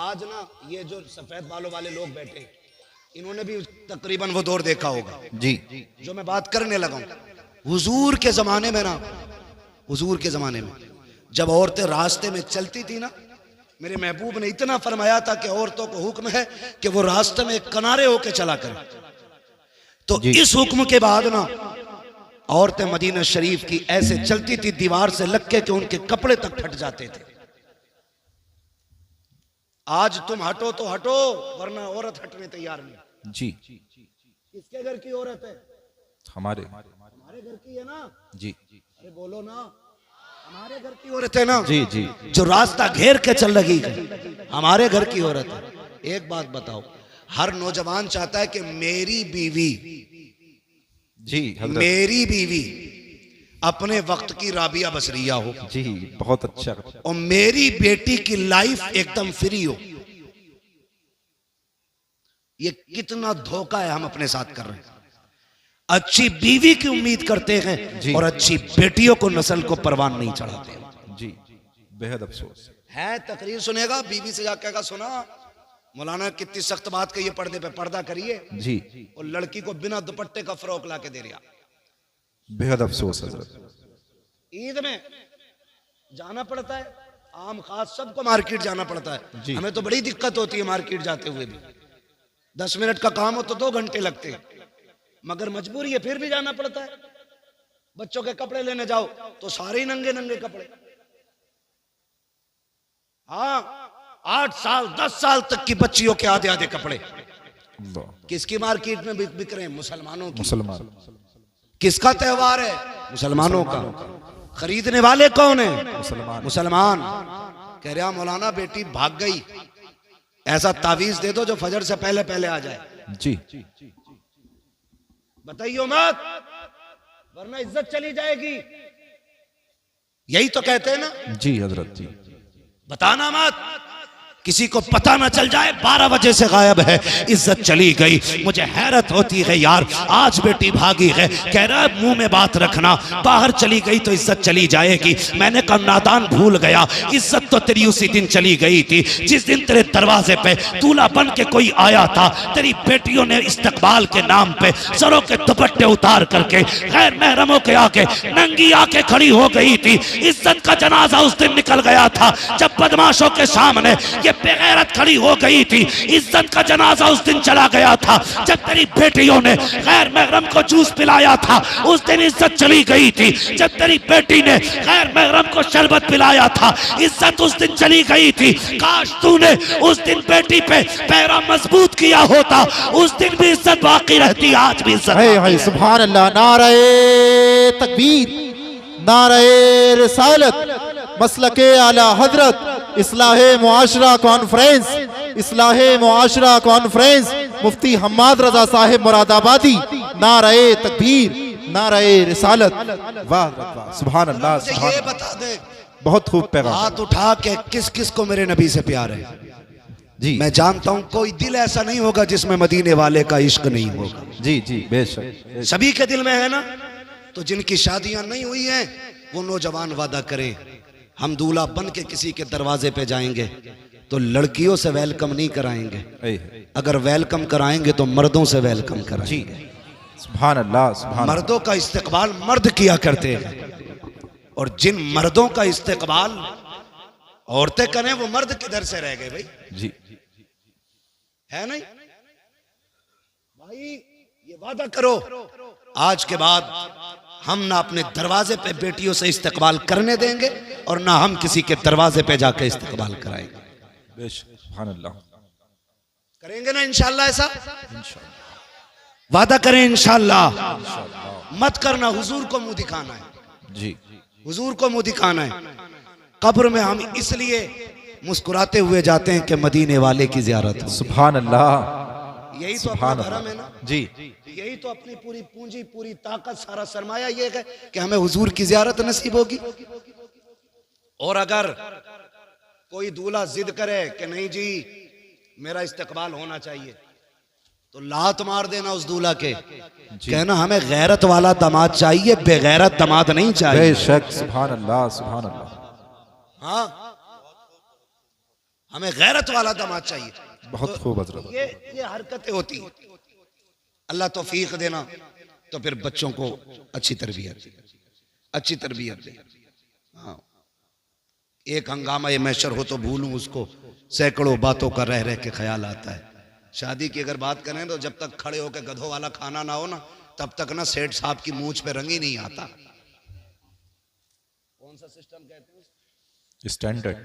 S2: आज ना ये जो सफेद बालों वाले लोग बैठे इन्होंने भी तकरीबन वो दौर देखा होगा
S3: जी,
S2: जो मैं बात करने लगा हूं। हुजूर के जमाने में ना, हुजूर के जमाने में जब औरतें रास्ते में चलती थी ना, मेरे महबूब ने इतना फरमाया था कि औरतों को हुक्म है कि वो रास्ते में किनारे होके चला करें। तो इस हुक्म के बाद ना औरतें मदीना शरीफ की ऐसे चलती थी दीवार से लग के कि उनके कपड़े तक फट जाते थे। आज तुम हटो तो हटो वरना औरत हटने तैयार नहीं।
S3: जी।
S2: किसके घर की औरत है।
S3: हमारे
S2: घर की है ना
S3: जी।
S2: अरे बोलो ना, हमारे घर की औरत है ना
S3: जी जी।
S2: जो रास्ता घेर के चल रही है हमारे घर की औरत है। एक बात बताओ, हर नौजवान चाहता है कि मेरी बीवी
S3: जी हज़रत।
S2: मेरी बीवी अपने वक्त की राबिया बसरिया हो
S3: जी, बहुत अच्छा।
S2: और मेरी बेटी की लाइफ एकदम फ्री हो। ये कितना धोखा है हम अपने साथ कर रहे हैं। अच्छी बीवी की उम्मीद करते हैं और अच्छी बेटियों को नस्ल को परवान नहीं चढ़ाते।
S3: जी, बेहद अफसोस
S2: है। तकरीर सुनेगा, बीवी से जाकर कहेगा सुना मौलाना कितनी सख्त बात कही है, पर्दे पे पर्दा करिए
S3: जी।
S2: और लड़की को बिना दुपट्टे का फ्रॉक ला के दे रहा।
S3: बेहद अफसोस हज़रत।
S2: ईद में जाना पड़ता है, आम खास सबको मार्केट जाना पड़ता है। हमें तो बड़ी दिक्कत होती है मार्केट जाते हुए भी। 10 मिनट का काम हो तो 2 घंटे लगते हैं। मगर मजबूरी है, फिर भी जाना पड़ता है। बच्चों के कपड़े लेने जाओ तो सारे ही नंगे नंगे कपड़े। हाँ, 8 साल 10 साल तक की बच्चियों के आधे आधे कपड़े। किसकी मार्केट में बिक रहे हैं? मुसलमानों की।
S3: मुसलमान।
S2: किसका त्योहार है? मुसलमानों का। खरीदने वाले कौन है? मुसलमान। कह रहा मौलाना बेटी भाग गई, ऐसा तावीज दे दो जो फजर से पहले पहले आ जाए।
S3: जी
S2: बताइयो मत, वरना इज्जत चली जाएगी। यही तो कहते हैं ना।
S3: जी हजरत जी।
S2: बताना मत, किसी को पता ना चल जाए 12 बजे से गायब है, इज्जत चली गई। मुझे हैरत होती है यार, आज बेटी भागी है, कह रहा है मुंह में बात रखना, बाहर चली गई तो इज्जत चली जाएगी। मैंने कहा नादान भूल गया, इज्जत तो तेरी उसी दिन चली गई थी जिस दिन तेरे दरवाजे पे दूल्हा बन के कोई आया था। तेरी बेटियों ने इस्तकबाल के नाम पे सरों के दुपट्टे उतार करके गैर महरमों के आके नंगी आके खड़ी हो गई थी। इज्जत का जनाजा उस दिन निकल गया था जब बदमाशों के सामने ये बेगैरत खड़ी हो गई थी। इज्जत का जनाजा उस दिन चला गया था जब तेरी बेटियों ने गैर महरम को जूस पिलाया था। उस दिन इज्जत चली गई थी जब तेरी बेटी ने गैर महरम को शरबत पिलाया था। इज्जत उस दिन चली गई थी। काश तूने उस दिन बेटी पे पैरा मजबूत किया होता, उस दिन भी इज्जत बाकी रहती, आज भी इज्जत।
S3: है सुभान अल्लाह। नारे तकबीर, नारे रिसालत, मसलके आला हजरत, इस्लाहे मुआशरा कॉन्फ्रेंस, इस्लाहे मुआशरा कॉन्फ्रेंस, मुफ्ती हम्माद रजा साहिब मुरादाबादी। नारे तकबीर, नारे रिसालत। वाह वाह, सुभान अल्लाह।
S2: मुझे ये बता दे,
S3: बहुत खूब पैगाम।
S2: हाथ उठा के किस किस को मेरे नबी से प्यार है?
S3: जी
S2: मैं जानता हूं कोई दिल ऐसा नहीं होगा जिसमें मदीने वाले का इश्क नहीं होगा।
S3: जी जी बेशक।
S2: सभी के दिल में है ना। तो जिनकी शादियां नहीं हुई हैं वो नौजवान वादा करें, हम दूल्हा बन के किसी के दरवाजे पे जाएंगे तो लड़कियों से वेलकम नहीं कराएंगे, अगर वेलकम कराएंगे तो मर्दों से वेलकम कराएंगे।
S3: सुभान अल्लाह, सुभान।
S2: मर्दों का इस्तेकबाल मर्द किया करते हैं, और जिन मर्दों का इस्तेकबाल औरतें करें वो मर्द किधर से रह गए भाई?
S3: जी
S2: है नहीं भाई? ये वादा करो आज के बाद हम ना अपने दरवाजे पे बेटियों से इस्तकबाल करने देंगे और ना हम किसी के दरवाजे पे जाके इस्तकबाल कराएंगे।
S3: बेशक, सुभान अल्लाह।
S2: करेंगे ना इंशाल्लाह? ऐसा वादा करें इंशाल्लाह। मत करना, हुजूर को मुंह दिखाना है। जी, हुजूर को मुंह दिखाना है। कब्र में हम इसलिए मुस्कुराते हुए जाते हैं कि मदीने वाले की जियारत हो।
S3: सुभान अल्लाह।
S2: यही तो अपना धर्म है ना
S3: जी।
S2: यही तो अपनी पूरी पूंजी, पूरी ताकत, सारा सरमाया ये है कि हमें हुजूर की जियारत नसीब होगी। और अगर कोई दूल्हा जिद करे कि नहीं जी मेरा इस्तकबाल होना चाहिए, तो लात मार देना उस दूल्हा के, कहना हमें गैरत वाला दामाद चाहिए, बेगैरत दामाद नहीं चाहिए।
S3: बेशक, सुभान अल्लाह, सुभान अल्लाह।
S2: हाँ, हमें गैरत वाला दामाद चाहिए।
S3: बहुत खूब हजरत।
S2: ये हरकतें होती हैं। अल्लाह तौफीक देना, तो फिर बच्चों को अच्छी तरबियत दे। हाँ, एक हंगामा ये मैशर हो तो भूलूं उसको, सैकड़ों बातों का रह रह के ख्याल आता है। शादी की अगर बात करें तो जब तक खड़े होकर गधों वाला खाना ना हो ना, तब तक ना सेठ साहब की मूंछ पे रंग ही नहीं आता। कौन सा सिस्टम कहते हैं?
S3: स्टैंडर्ड।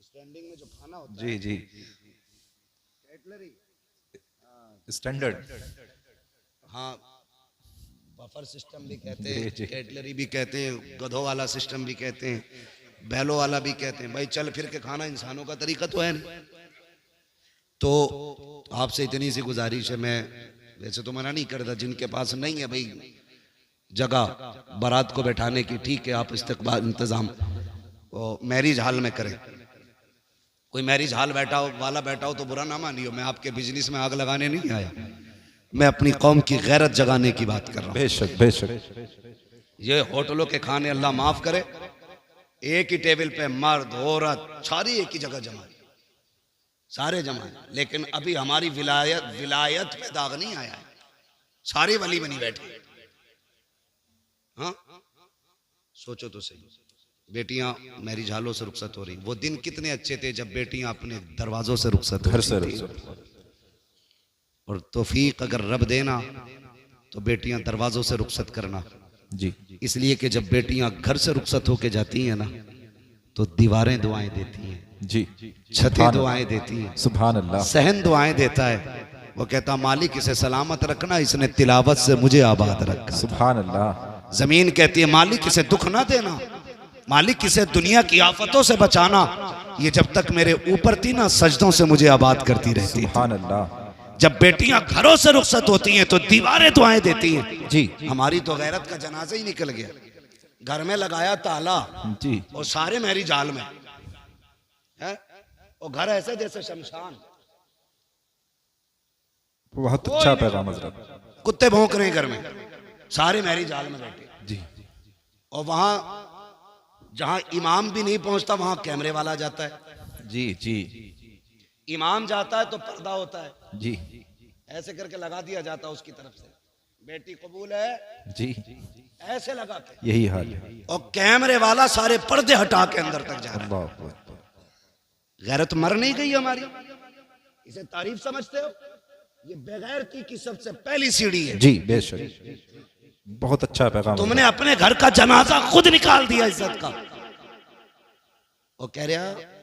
S2: स्टैंडिंग में जो खाना होता है।
S3: जी जी, स्टैंडर्ड।
S2: हाँ, बफर सिस्टम भी कहते हैं, कैटलरी भी कहते हैं, गधों वाला सिस्टम भी कहते हैं, बैलों वाला भी कहते हैं। भाई चल फिर के खाना इंसानों का तरीका तो है नहीं। तो आपसे इतनी सी गुजारिश है, मैं वैसे तो मना नहीं करता, जिनके पास नहीं है भाई जगह बारात को बैठाने की, ठीक है आप इस्तकबाल इंतजाम मैरिज हॉल में करें। कोई मैरिज हॉल वाला बैठा हो तो बुरा ना मानियो, मैं आपके बिजनेस में आग लगाने नहीं आया, मैं अपनी कौम की गैरत जगाने की बात कर रहा हूं। बेशक बेशक। ये होटलों के खाने अल्लाह माफ करे, एक ही टेबल पे मर्द औरत सारी एक ही जगह जमा, सारे जमा है, लेकिन अभी हमारी विलायत पे दाग नहीं आया है, सारे वली बनी बैठे। हाँ, सोचो तो सही, बेटियां मैरिज हॉलों से रुखसत हो रही। वो दिन कितने अच्छे थे जब बेटियां अपने दरवाजों से रुखसत, घर से रुखसत। और तौफीक अगर रब देना तो बेटियां दरवाजों से रुखसत करना।
S3: जी
S2: इसलिए कि जब बेटियां घर से रुखसत होके जाती हैं ना तो दीवारें दुआएं देती हैं,
S3: जी,
S2: छतें दुआएं देती हैं,
S3: सुभान अल्लाह,
S2: सहन दुआएं देता है। वो कहता मालिक इसे सलामत रखना, इसने तिलावत से मुझे आबाद रखा।
S3: सुभान अल्लाह।
S2: जमीन कहती है मालिक इसे दुख ना देना, मालिक इसे दुनिया की आफतों से बचाना। ये जब तक मेरे ऊपर थी ना सजदों से मुझे आबाद करती रहती।
S3: सुभान अल्लाह।
S2: जब बेटियां घरों से रुखसत होती हैं तो दीवारें दुआएं देती हैं।
S3: जी,
S2: हमारी तो गैरत का जनाजा ही निकल गया। घर में लगाया ताला
S3: जी,
S2: और सारे मेरी जाल में है, और घर ऐसे जैसे शमशान।
S3: बहुत अच्छा पैगाम हजरत।
S2: कुत्ते भौंक रहे हैं घर में, सारे मेरी जाल में बैठे।
S3: जी,
S2: और वहां जहां इमाम भी नहीं पहुंचता वहां कैमरे वाला जाता है।
S3: जी, जी,
S2: इमाम जाता है तो पर्दा होता है,
S3: जी,
S2: ऐसे करके लगा दिया जाता है उसकी तरफ से, बेटी कबूल है,
S3: जी,
S2: ऐसे लगाते हैं।
S3: यही हाल है।
S2: और कैमरे वाला सारे पर्दे हटा के अंदर तक जा रहा है।
S3: अल्लाह अकबर।
S2: गैरत मर नहीं गई हमारी, इसे तारीफ समझते हो? ये बेगैरती की सबसे पहली सीढ़ी है।
S3: जी बेशक, बहुत अच्छा पैगाम।
S2: तुमने अपने घर का जनाजा खुद निकाल दिया इज्जत का। वो कह रहा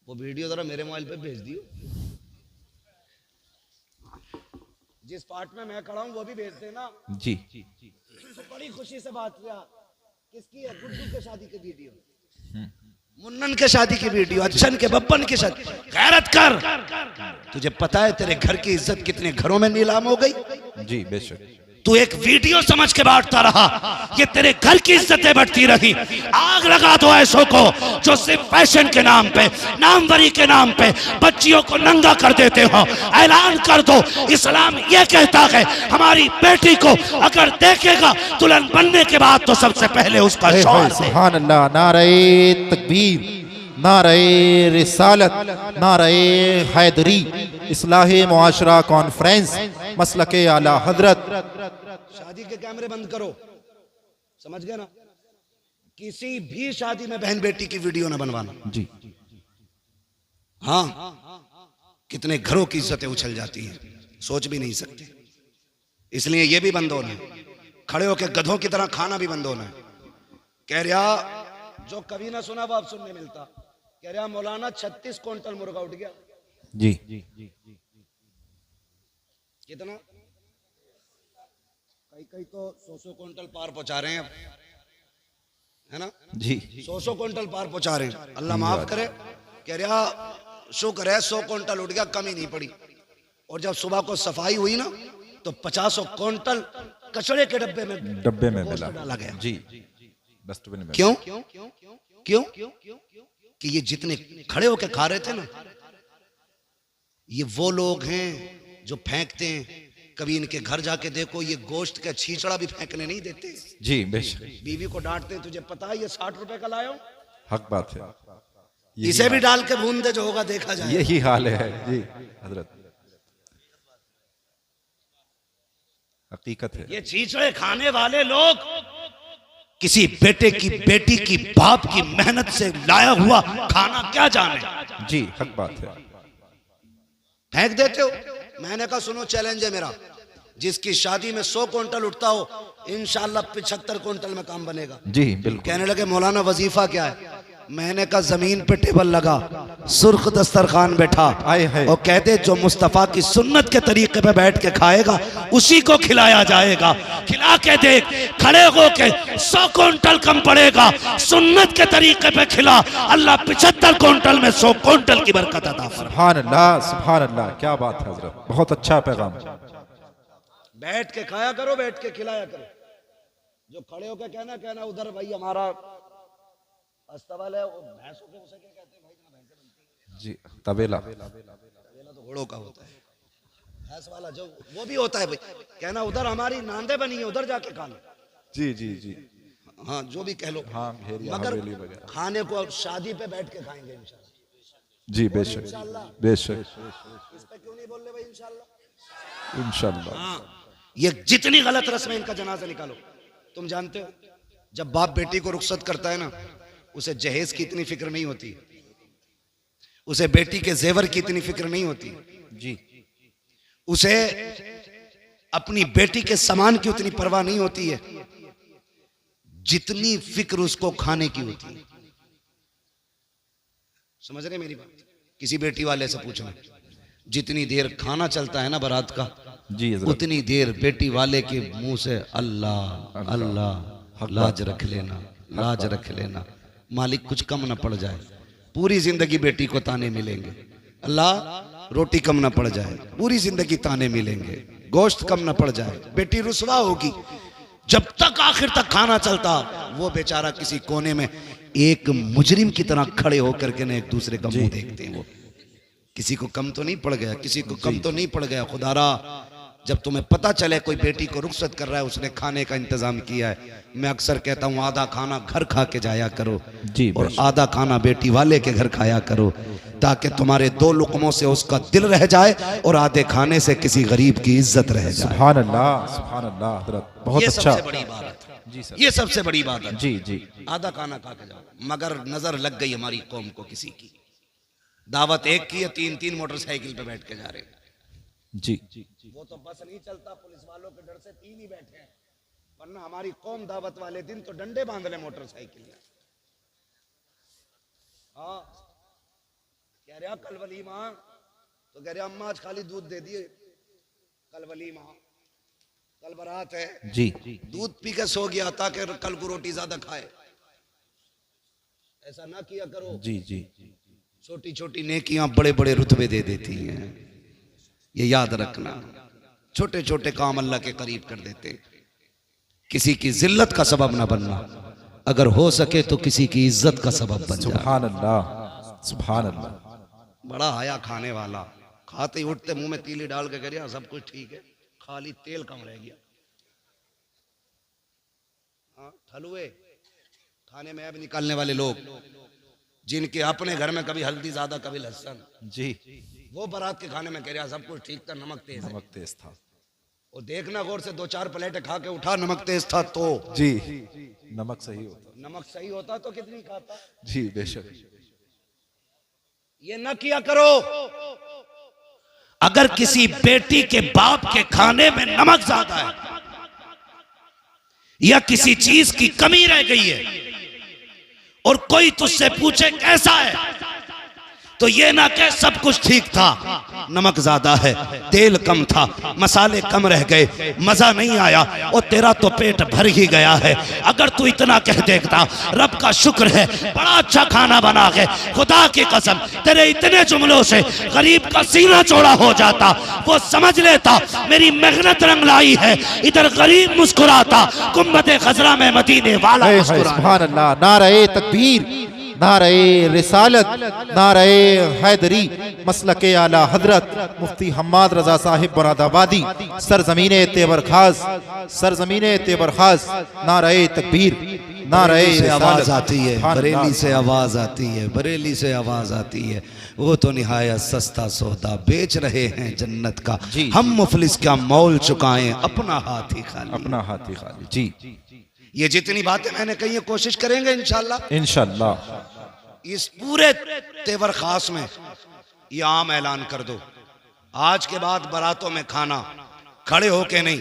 S2: वो वीडियो जरा मेरे मोबाइल पे भेज दियो, जिस पार्ट में मैं खड़ा हूं वो भी भेज देना।
S3: जी,
S2: तो बड़ी खुशी से बात किया। किसकी है? गुड्डू के शादी की वीडियो, मुन्नन के शादी की वीडियो, अच्छन के बब्बन की शादी। गैरत कर, तुझे पता है तेरे घर की इज्जत कितने घरों में नीलाम हो गई?
S3: जी बेशक।
S2: तू एक वीडियो समझ के बांटता रहा, ये तेरे घर की इज्जतें बढ़ती रही। आग लगा दो ऐसों को जो सिर्फ फैशन के नाम पे, नामवरी के नाम पे बच्चियों को नंगा कर देते हो। ऐलान कर दो, इस्लाम ये कहता है हमारी बेटी को अगर देखेगा दुल्हन बनने के बाद तो सबसे पहले उसका शौहर दे।
S3: सुभान अल्लाह। नारे तकबीर, नारे रिसालत, नारे हैदरी, इस्लाहे मुआशरा कॉन्फ्रेंस, मसलके आला हजरत।
S2: शादी के कैमरे बंद करो, समझ गए ना? किसी भी शादी में बहन बेटी की वीडियो ना बनवाना।
S3: जी,
S2: हाँ, कितने घरों की इज्जतें उछल जाती हैं, सोच भी नहीं सकते। इसलिए ये भी बंद होना है। खड़े होकर गधों की तरह खाना भी बंद होना है। कह रहा जो कभी ना सुना वो अब सुनने मिलता। कह रहा मौलाना 36 क्विंटल मुर्गा उठ गया।
S3: जी,
S2: कितना? कई कई तो 100 क्विंटल पार पहुंचा रहे हैं अब, है ना?
S3: जी,
S2: 100 क्विंटल पार पहुंचा रहे हैं। अल्लाह माफ करे। कह रहा शुक्र है 100 क्विंटल उठ गया, कमी नहीं पड़ी। और जब सुबह को सफाई हुई ना तो 50 क्विंटल कचड़े के डब्बे में
S3: मिला
S2: डाला गया।
S3: जी, डस्टबिन में।
S2: क्यों? क्यों? कि ये जितने खड़े होके खा रहे थे ना, ये वो लोग हैं जो फेंकते हैं। कभी इनके घर जाके देखो, ये गोश्त का छींचड़ा भी फेंकने नहीं देते।
S3: जी बेशक,
S2: बीवी को डांटते हैं, तुझे पता है ये 60 रुपए का लाया हूं,
S3: हक बात है।
S2: इसे भी डाल के भून दे, जो होगा देखा जाए।
S3: यही हाल है जी हजरत, हकीकत है।
S2: ये छींचड़े खाने वाले लोग किसी बेटे की, बेटी की, बाप की मेहनत से लाया हुआ खाना क्या जाने।
S3: जी हक बात है।
S2: फेंक देते हो। मैंने कहा सुनो चैलेंज है मेरा, जिसकी शादी में 100 क्विंटल उठता हो इंशाल्लाह 75 क्विंटल में काम बनेगा।
S3: जी बिल्कुल।
S2: कहने लगे मौलाना वजीफा क्या है? मैंने कहा जमीन पे टेबल लगा, सुर्ख दस्तरखान बैठा, और कहते जो मुस्तफा की सुन्नत के तरीके पे बैठ के खाएगा उसी को खिलाया जाएगा। खिला के देख, खड़े होके 100 क्विंटल कम पड़ेगा, सुन्नत के तरीके पे खिला, अल्लाह 75 क्विंटल में 100 क्विंटल की बरकत अता फरमाए।
S3: सुभान अल्लाह, सुभान अल्लाह, क्या बात है हजरत, बहुत अच्छा पैगाम।
S2: बैठ के खाया करो, बैठ के खिलाया करो। जो खड़े होके कहना उधर भाई हमारा अस्तबल है, वो भैंसों के उसे क्या कहते हैं भाई? भैंसें बनती हैं
S3: जी, तबेला।
S2: तबेला तो घोड़ों का होता है, भैंस वाला जो वो भी होता है भाई। कहना उधर हमारी नांदे बनी है, उधर जाके खा लो।
S3: जी जी जी,
S2: हाँ जो भी कह लो।
S3: हाँ,
S2: मगर खाने को शादी पे बैठ के खाएंगे इंशाल्लाह।
S3: जी बेशक बेशक।
S2: इस पे क्यों नहीं बोल रहे भाई? इंशाल्लाह
S3: इंशाल्लाह।
S2: हाँ, ये जितनी गलत रस्म है इनका जनाजा निकालो। तुम जानते हो जब बाप बेटी को रुखसत करता है ना, उसे जहेज की इतनी फिक्र नहीं होती, उसे बेटी के जेवर की इतनी फिक्र नहीं होती।
S3: जी,
S2: उसे अपनी बेटी के सामान की उतनी परवाह नहीं होती है जितनी फिक्र उसको खाने की होती है। समझ रहे मेरी बात? किसी बेटी वाले से पूछना, जितनी देर खाना चलता है ना बारात का,
S3: जी
S2: उतनी देर बेटी वाले के मुंह से अल्लाह अल्लाह, लाज रख लेना, लाज रख लेना, मालिक कुछ कम ना पड़ जाए। पूरी जिंदगी बेटी को ताने मिलेंगे, अल्लाह रोटी कम ना पड़ जाए, पूरी जिंदगी ताने मिलेंगे, गोश्त कम ना पड़ जाए, बेटी रुसवा होगी। जब तक आखिर तक खाना चलता, वो बेचारा किसी कोने में एक मुजरिम की तरह खड़े होकर के ना एक दूसरे का मुंह देखते हैं। वो किसी को कम तो नहीं पड़ गया, किसी को कम तो नहीं पड़ गया। खुदारा जब तुम्हें पता चले कोई बेटी को रुखसत कर रहा है, उसने खाने का इंतजाम किया है, मैं अक्सर कहता हूँ आधा खाना घर खा के जाया करो
S3: जी,
S2: और आधा खाना बेटी वाले के घर खाया करो, ताकि तुम्हारे दो लुकमों से उसका दिल रह जाए और आधे खाने से किसी गरीब की इज्जत रह जाए।
S3: सुभान अल्लाह, सुभान अल्लाह हजरत, बहुत
S2: ये
S3: अच्छा।
S2: सबसे बड़ी बात है
S3: जी सर,
S2: ये सबसे बड़ी बात है।
S3: जी जी,
S2: आधा खाना खा के जाओ। मगर नजर लग गई हमारी कौम को किसी की, दावत एक की है, 3-3 मोटरसाइकिल पे बैठ के जा रहे हैं।
S3: जी
S2: वो तो बस नहीं चलता, पुलिस वालों के डर से 3 ही बैठे हैं, वरना हमारी कौम दावत वाले दिन तो डंडे बांध ले मोटरसाइकिल में। हाँ कह रहा कल वलीमा, तो कह रहा अम्मा आज खाली दूध दे दिए, कल वलीमा, कल बारात है
S3: जी,
S2: दूध पी के सो गया ताकि कल को रोटी ज्यादा खाए। ऐसा ना किया करो।
S3: जी जी,
S2: छोटी छोटी नेकियां बड़े बड़े रुतबे दे देती हैं, ये याद रखना। छोटे छोटे काम अल्लाह के करीब कर देते। किसी की जिल्लत का सबब ना बनना, अगर हो सके तो किसी की इज्जत का सबब बन जाए।
S3: सुभान अल्लाह, सुभान अल्लाह।
S2: बड़ा आया खाने वाला, खाते ही उठते मुंह में तीली डाल के कह सब कुछ ठीक है, खाली तेल कम रह गया। हाँ हलवे खाने में अब निकालने वाले लोग, जिनके अपने घर में कभी हल्दी ज्यादा कभी लहसुन,
S3: जी,
S2: वो बारात के खाने में कह रहा सब कुछ ठीक था, नमक तेज है।
S3: नमक तेज था।
S2: और देखना गौर से 2-4 प्लेटें खा के उठा, नमक तेज था तो
S3: जी, नमक सही होता।
S2: नमक सही होता तो कितनी खाता।
S3: जी बेशक।
S2: ये न किया करो। अगर किसी बेटी के बाप के खाने में नमक ज्यादा है या किसी चीज की कमी रह गई है और कोई तुझसे पूछे कैसा है, तो ये ना कह सब कुछ ठीक था, नमक ज्यादा है, तेल कम था, मसाले कम रह गए, मजा नहीं आया, और तेरा तो पेट भर ही गया है। अगर तू इतना कह देता रब का शुक्र है बड़ा अच्छा खाना बना के, खुदा की कसम तेरे इतने जुमलों से गरीब का सीना चौड़ा हो जाता, वो समझ लेता मेरी मेहनत रंग लाई है। इधर गरीब मुस्कुराता, गुम्बद खजरा में मदीने वाला मुस्कुराता।
S3: सुभान अल्लाह, नारे तकबीर, नारे रिसालत, नारे हैदरी, मसलके आला हजरत मुफ्ती हम्माद रजा साहिब मुरादाबादी, सरजमीने तेबर खास, सरजमीने तेबर खास, नारे तकबीर, नारे
S2: से आवाज आती है,
S3: सुभान
S2: बरेली
S3: अल्लाह।
S2: से आवाज आती है, बरेली से आवाज आती है। वो तो निहायत सस्ता सौदा बेच रहे हैं जन्नत का,
S3: जी।
S2: हम मुफलिस क्या मोल चुकाएं, अपना हाथ ही खाली।
S3: अपना हाथ ही खाली। जी,
S2: ये जितनी बातें मैंने कही है कोशिश करेंगे इंशाल्लाह
S3: इंशाअल्लाह।
S2: इस पूरे तेवर खास में ये आम ऐलान कर दो, आज के बाद बारातों में खाना खड़े होके नहीं,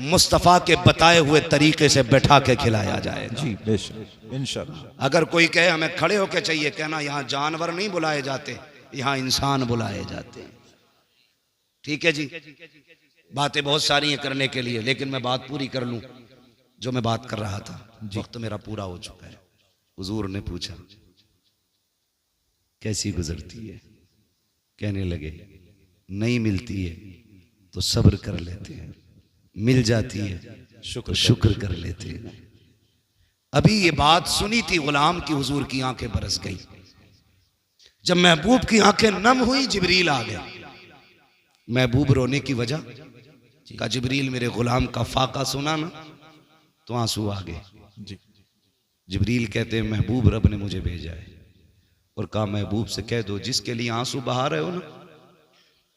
S2: मुस्तफ़ा के बताए हुए तरीके से बैठा के खिलाया जाएगा।
S3: जी बेशक, इंशाअल्लाह।
S2: अगर कोई कहे हमें खड़े होके चाहिए, कहना यहाँ जानवर नहीं बुलाए जाते, यहाँ इंसान बुलाए जाते हैं। ठीक है जी, बातें बहुत सारी हैं करने के लिए, लेकिन मैं बात पूरी कर लूं जो मैं बात कर रहा था। वक्त मेरा पूरा हो चुका है। हुजूर ने पूछा कैसी गुजरती है, कहने लगे नहीं मिलती है तो सब्र कर लेते हैं, मिल जाती है शुक्र कर लेते हैं। अभी ये बात सुनी थी गुलाम की, हुजूर की आंखें बरस गई। जब महबूब की आंखें नम हुई, जिब्रील आ गया। महबूब रोने की वजह का, जिब्रील मेरे गुलाम का फाका सुना ना तो आंसू आ गए। जिब्रील कहते हैं महबूब रब ने मुझे भेजा है और कहा महबूब से कह दो जिसके लिए आंसू बहा रहे हो ना,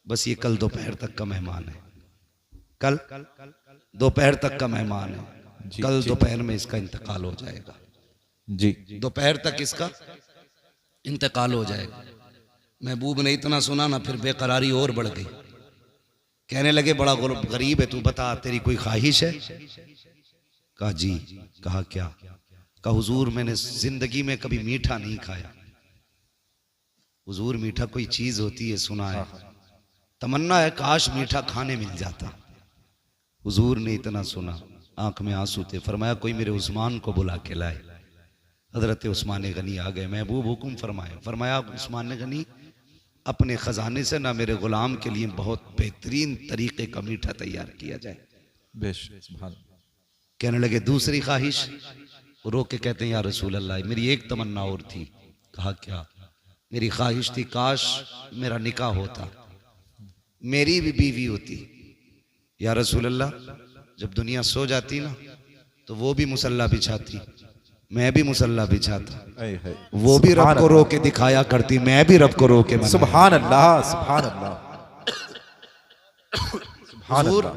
S2: बस ये कल दोपहर तक का मेहमान है, कल दोपहर तक का मेहमान है, कल दोपहर में इसका इंतकाल हो जाएगा।
S3: जी,
S2: दोपहर तक इसका इंतकाल हो जाएगा। महबूब ने इतना सुना ना, फिर बेकरारी और बढ़ गई। कहने लगे बड़ा गरीब है तू, बता तेरी कोई ख्वाहिश है? कहा जी। कहा क्या? कहा हुजूर मैंने जिंदगी में कभी मीठा नहीं खाया। हुजूर मीठा कोई चीज होती है सुना है, तमन्ना है काश मीठा खाने मिल जाता। हुजूर ने इतना सुना, आंख में आंसू थे, फरमाया कोई मेरे उस्मान को बुला के लाए। हजरत उस्मान गनी आ गए। महबूब हुक्म फरमाए। फरमाया उस्मान गनी अपने खजाने से ना मेरे गुलाम के लिए बहुत बेहतरीन तरीके का मीठा तैयार किया जाए। कहने लगे दूसरी ख्वाहिश? रो के कहते हैं या रसूल अल्लाह मेरी एक तमन्ना और थी। कहा क्या? मेरी ख्वाहिश थी काश मेरा निकाह होता, मेरी भी बीवी होती। या रसूल अल्लाह जब दुनिया सो जाती ना तो वो भी मुसल्ला बिछाती, मैं भी मुसल्ला बिछाता, वो भी रब को रो के दिखाया करती, मैं भी रब को रो के।
S3: सुभान अल्लाह, सुभान अल्लाह, सुभान अल्लाह।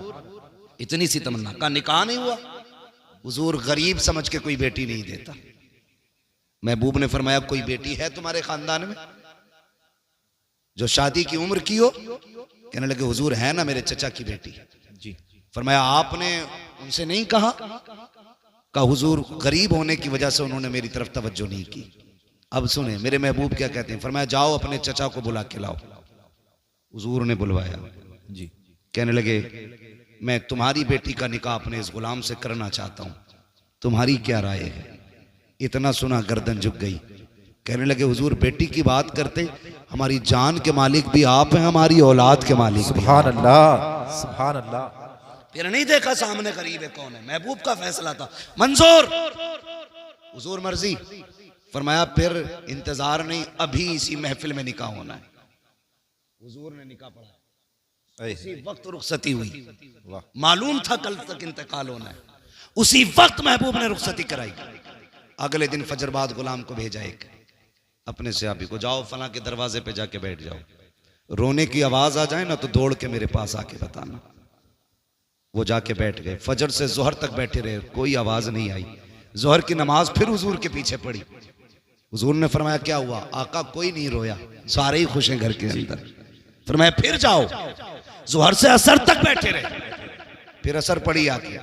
S2: इतनी सी तमन्ना का निकाह नहीं हुआ। हुजूर गरीब समझ के कोई बेटी नहीं देता। महबूब ने फरमाया कोई बेटी है तुम्हारे खानदान में जो शादी की उम्र की हो? कहने लगे हुजूर है ना मेरे चचा की बेटी जी। फरमाया आपने उनसे नहीं कहा? कहा हुजूर गरीब होने की वजह से उन्होंने मेरी तरफ तवज्जो नहीं की। अब सुने मेरे महबूब क्या कहते हैं। फरमाया जाओ अपने चचा को बुला के लाओ। हुजूर ने बुलवाया जी। कहने लगे मैं तुम्हारी बेटी का निकाह अपने इस गुलाम से करना चाहता हूं, तुम्हारी क्या राय है? इतना सुना गर्दन झुक गई। कहने लगे हुजूर बेटी की बात करते, हमारी जान के मालिक भी आप हैं, हमारी औलाद के मालिक।
S3: सुभान अल्लाह, सुभान अल्लाह।
S2: फिर नहीं देखा सामने करीब है कौन है, महबूब का फैसला था मंजूर, हुजूर मर्जी। फरमाया फिर इंतजार नहीं, अभी इसी महफिल में निकाह होना है। हुजूर ने निकाह पढ़ा, इसी वक्त रुखसती हुई। मालूम था कल तक इंतकाल होना है, उसी वक्त महबूब ने रुखसती कराई। अगले दिन फजर बाद गुलाम को भेजा एक अपने सहाबी को, जाओ फला के दरवाजे पे जाके बैठ जाओ, रोने की आवाज आ जाए ना तो दौड़ के मेरे पास आके बताना। वो जाके बैठ गए, फजर से जोहर तक बैठे रहे, कोई आवाज नहीं आई। जोहर की नमाज फिर हुजूर के पीछे पड़ी। हुजूर ने फरमाया क्या हुआ? आका कोई नहीं रोया, सारे ही खुश हैं घर के अंदर। फरमाया फिर जाओ। जोहर से असर तक बैठे रहे, फिर असर पड़ी आके,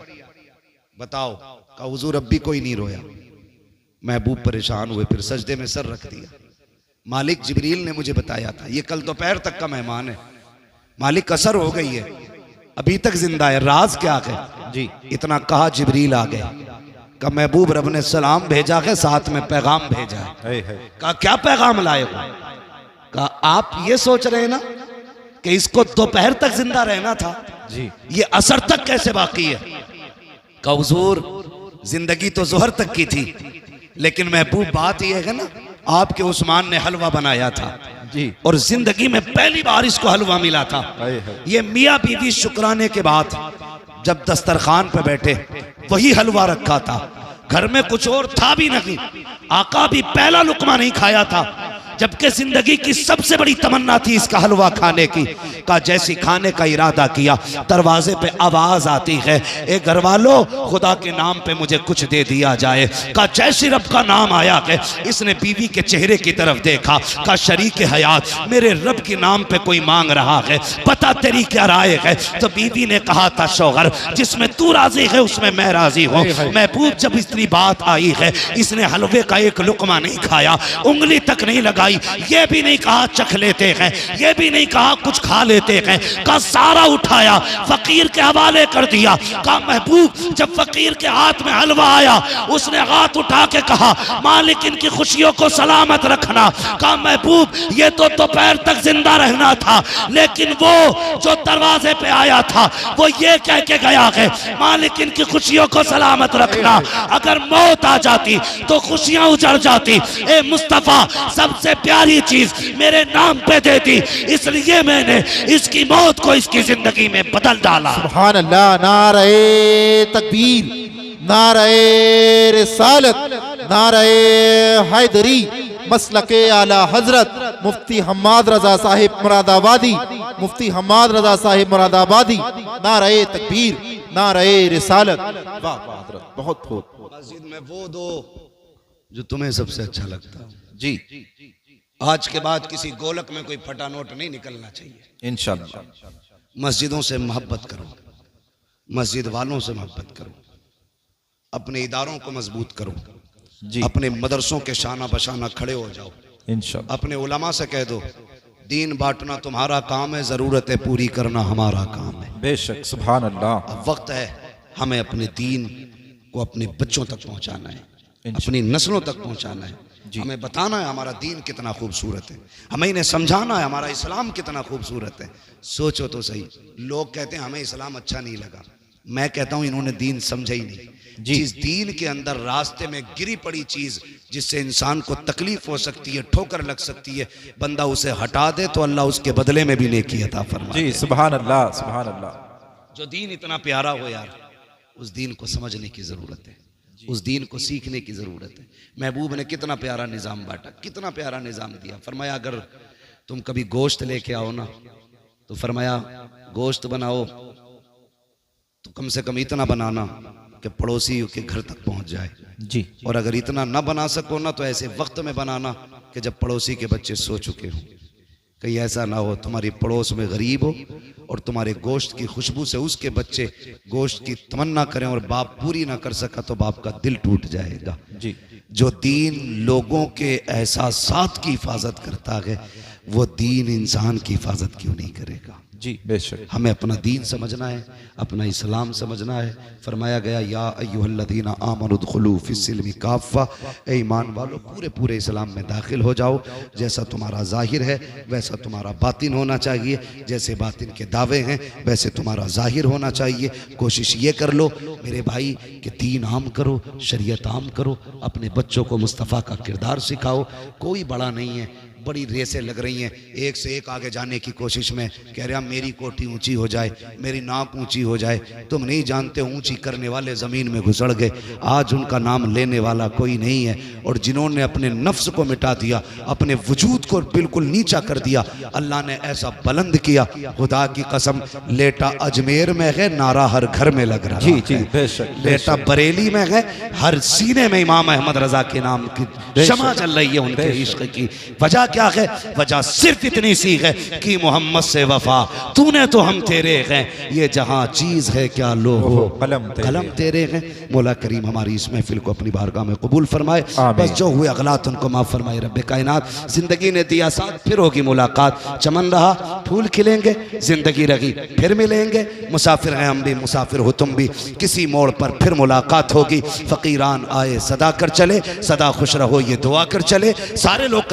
S2: बताओ। कहा हुजूर अब भी कोई नहीं रोया। महबूब परेशान हुए, फिर सजदे में सर रख दिया। मालिक जिब्रील ने मुझे बताया था ये कल दोपहर तक का मेहमान है, मालिक असर हो गई है, अभी तक जिंदा है, राज क्या है जी? इतना कहा जिब्रील आ गया। कहा महबूब रब ने सलाम भेजा है, साथ में पैगाम भेजा है। कहा क्या पैगाम लाए हो? कहा आप ये सोच रहे हैं ना कि इसको दोपहर तक जिंदा रहना था जी, ये असर तक कैसे बाकी है? कहा हुजूर जिंदगी तो जोहर तक की थी, लेकिन महबूब बात यह है ना आपके उस्मान ने हलवा बनाया था जी, और जिंदगी में पहली बार इसको हलवा मिला था। ये मियाँ बीवी शुक्राने के बाद जब दस्तरखान पे बैठे वही हलवा रखा था, घर में कुछ और था भी नहीं। आका भी पहला लुकमा नहीं खाया था, जबकि जिंदगी की सबसे बड़ी तमन्ना थी इसका हलवा खाने की। का जैसी खाने का इरादा किया, दरवाजे पे आवाज आती है, ए घर वालों खुदा के नाम पे मुझे कुछ दे दिया जाए। का जैसी रब का नाम आया है, इसने बीवी के चेहरे की तरफ देखा। का शरीक हयात मेरे रब के नाम पे कोई मांग रहा है, पता तेरी क्या राय है? तो बीवी ने कहा था शौहर जिसमें तू राजी है उसमें मैं राजी हूँ। महबूब जब इतनी बात आई है, इसने हलवे का एक लुकमा नहीं खाया, उंगली तक नहीं लगाई, ये भी नहीं कहा चख लेते हैं, ये भी नहीं कहा कुछ खा लेते हैं। का सारा उठाया फकीर के हवाले कर दिया। का महबूब जब फकीर के हाथ में हलवा आया, उसने हाथ उठा के कहा मालिक इनकी खुशियों को सलामत रखना। का महबूब ये तो दोपहर तक जिंदा रहना था, लेकिन वो जो दरवाजे पे आया था वो ये कह के गया है मालिक इनकी खुशियों को सलामत रखना। अगर मौत आ जाती तो खुशियां उजड़ जाती। ए मुस्तफा सबसे प्यारी चीज मेरे नाम पे दे दी, इसलिए मैंने इसकी मौत को इसकी जिंदगी में बदल डाला।
S3: सुभान अल्लाह। नारे तकबीर, नारे रिसालत, नारे हैदरी, मसलके आला हजरत मुफ्ती हम्माद रजा साहिब मुरादाबादी, मुफ्ती हम्माद रजा साहिब मुरादाबादी। नारे तकबीर, नारे रिसालत। वाह वाह हजरत, बहुत बहुत।
S2: मस्जिद में वो दो जो तुम्हें सबसे अच्छा लगता जी। आज के बाद किसी गोलक में कोई फटा नोट नहीं निकलना चाहिए
S3: इंशाअल्लाह।
S2: मस्जिदों से मोहब्बत करो, मस्जिद वालों से मोहब्बत करो, अपने इदारों को मजबूत करो
S3: जी
S2: अपने मदरसों के शाना बशाना खड़े हो जाओ।
S3: इंशाअल्लाह।
S2: अपने उलमा से कह दो दीन बांटना तुम्हारा काम है, ज़रूरतें पूरी करना हमारा काम है।
S3: बेशक सुभान अल्लाह।
S2: अब वक्त है हमें अपने दीन को अपने बच्चों तक पहुंचाना है, अपनी नस्लों तक पहुंचाना है। हमें बताना है हमारा दीन कितना खूबसूरत है, हमें इन्हें समझाना है हमारा इस्लाम कितना खूबसूरत है। सोचो तो सही, लोग कहते हैं हमें इस्लाम अच्छा नहीं लगा, मैं कहता हूं इन्होंने दीन समझा ही नहीं। जिस दीन के अंदर रास्ते में गिरी पड़ी चीज जिससे इंसान को तकलीफ हो सकती है, ठोकर लग सकती है, बंदा उसे हटा दे तो अल्लाह उसके बदले में भी नेकी अता फरमाए।
S3: जी सुभान अल्लाह सुभान अल्लाह।
S2: जो दीन इतना प्यारा हो यार, उस दीन को समझने की जरूरत है, उस दीन को सीखने की जरूरत है। महबूब ने कितना प्यारा निजाम बांटा, कितना प्यारा निजाम दिया। फरमाया अगर तुम कभी गोश्त लेके आओ ना, तो फरमाया गोश्त बनाओ तो कम से कम इतना बनाना कि पड़ोसी के घर तक पहुंच जाए
S3: जी।
S2: और अगर इतना न बना सको ना तो ऐसे वक्त में बनाना कि जब पड़ोसी के बच्चे सो चुके हों। कहीं ऐसा ना हो तुम्हारी पड़ोस में गरीब हो और तुम्हारे गोश्त की खुशबू से उसके बच्चे गोश्त की तमन्ना करें और बाप पूरी ना कर सका तो बाप का दिल टूट जाएगा
S3: जी।
S2: जो दीन लोगों के एहसासात की हिफाजत करता है, वो दीन इंसान की हिफाजत क्यों नहीं करेगा।
S3: जी बेशक।
S2: हमें अपना दीन समझना है, अपना इस्लाम समझना है। फरमाया गया या अय्युहल्लज़ीना आमनु उदखुलू फिस्सिल्मि काफ़ा, ए ईमान वालों पूरे पूरे इस्लाम में दाखिल हो जाओ। जैसा तुम्हारा जाहिर है वैसा तुम्हारा बातिन होना चाहिए, जैसे बातिन के दावे हैं वैसे तुम्हारा जाहिर होना चाहिए। कोशिश ये कर लो मेरे भाई कि दीन आम करो, शरीयत आम करो, अपने बच्चों को मुस्तफ़ा का किरदार सिखाओ। कोई बड़ा नहीं है, बड़ी रेसें लग रही हैं, एक से एक आगे जाने की कोशिश में, कह रहे मेरी कोठी ऊंची हो जाए, मेरी नाक ऊंची हो जाए। तुम नहीं जानते ऊंची करने वाले ज़मीन में घुसड़ गए, आज उनका नाम लेने वाला कोई नहीं है। और जिन्होंने अपने नफ्स को मिटा दिया, अपने वजूद को बिल्कुल नीचा कर दिया, अल्लाह ने ऐसा बुलंद किया, खुदा की कसम लेटा अजमेर में है नारा हर घर में लग रहा
S3: जी जी
S2: है।
S3: बेशक।
S2: लेटा बरेली में है, हर सीने में इमाम अहमद रजा के नाम की शमा चल रही है उनके इश्क की। वजह क्या है? वजह सिर्फ इतनी सी है कि मोहम्मद से वफा तूने तो हम तेरे हैं, ये जहां चीज है क्या लो हो कलम तेरे हैं। मौला करीम हमारी इस महफिल को अपनी बारगाह में कबूल फरमाए, बस जो हुए अगलात उनको माफ फरमाए। रब्बे कायनात जिंदगी ने दिया साथ, फिर होगी मुलाकात। चमन रहा फूल खिलेंगे, जिंदगी रही फिर मिलेंगे। मुसाफिर हैं हम भी, मुसाफिर हो तुम भी, किसी मोड़ पर फिर मुलाकात होगी। फकीरान आए सदा कर चले, सदा खुश रहो ये दुआ कर चले। सारे लोग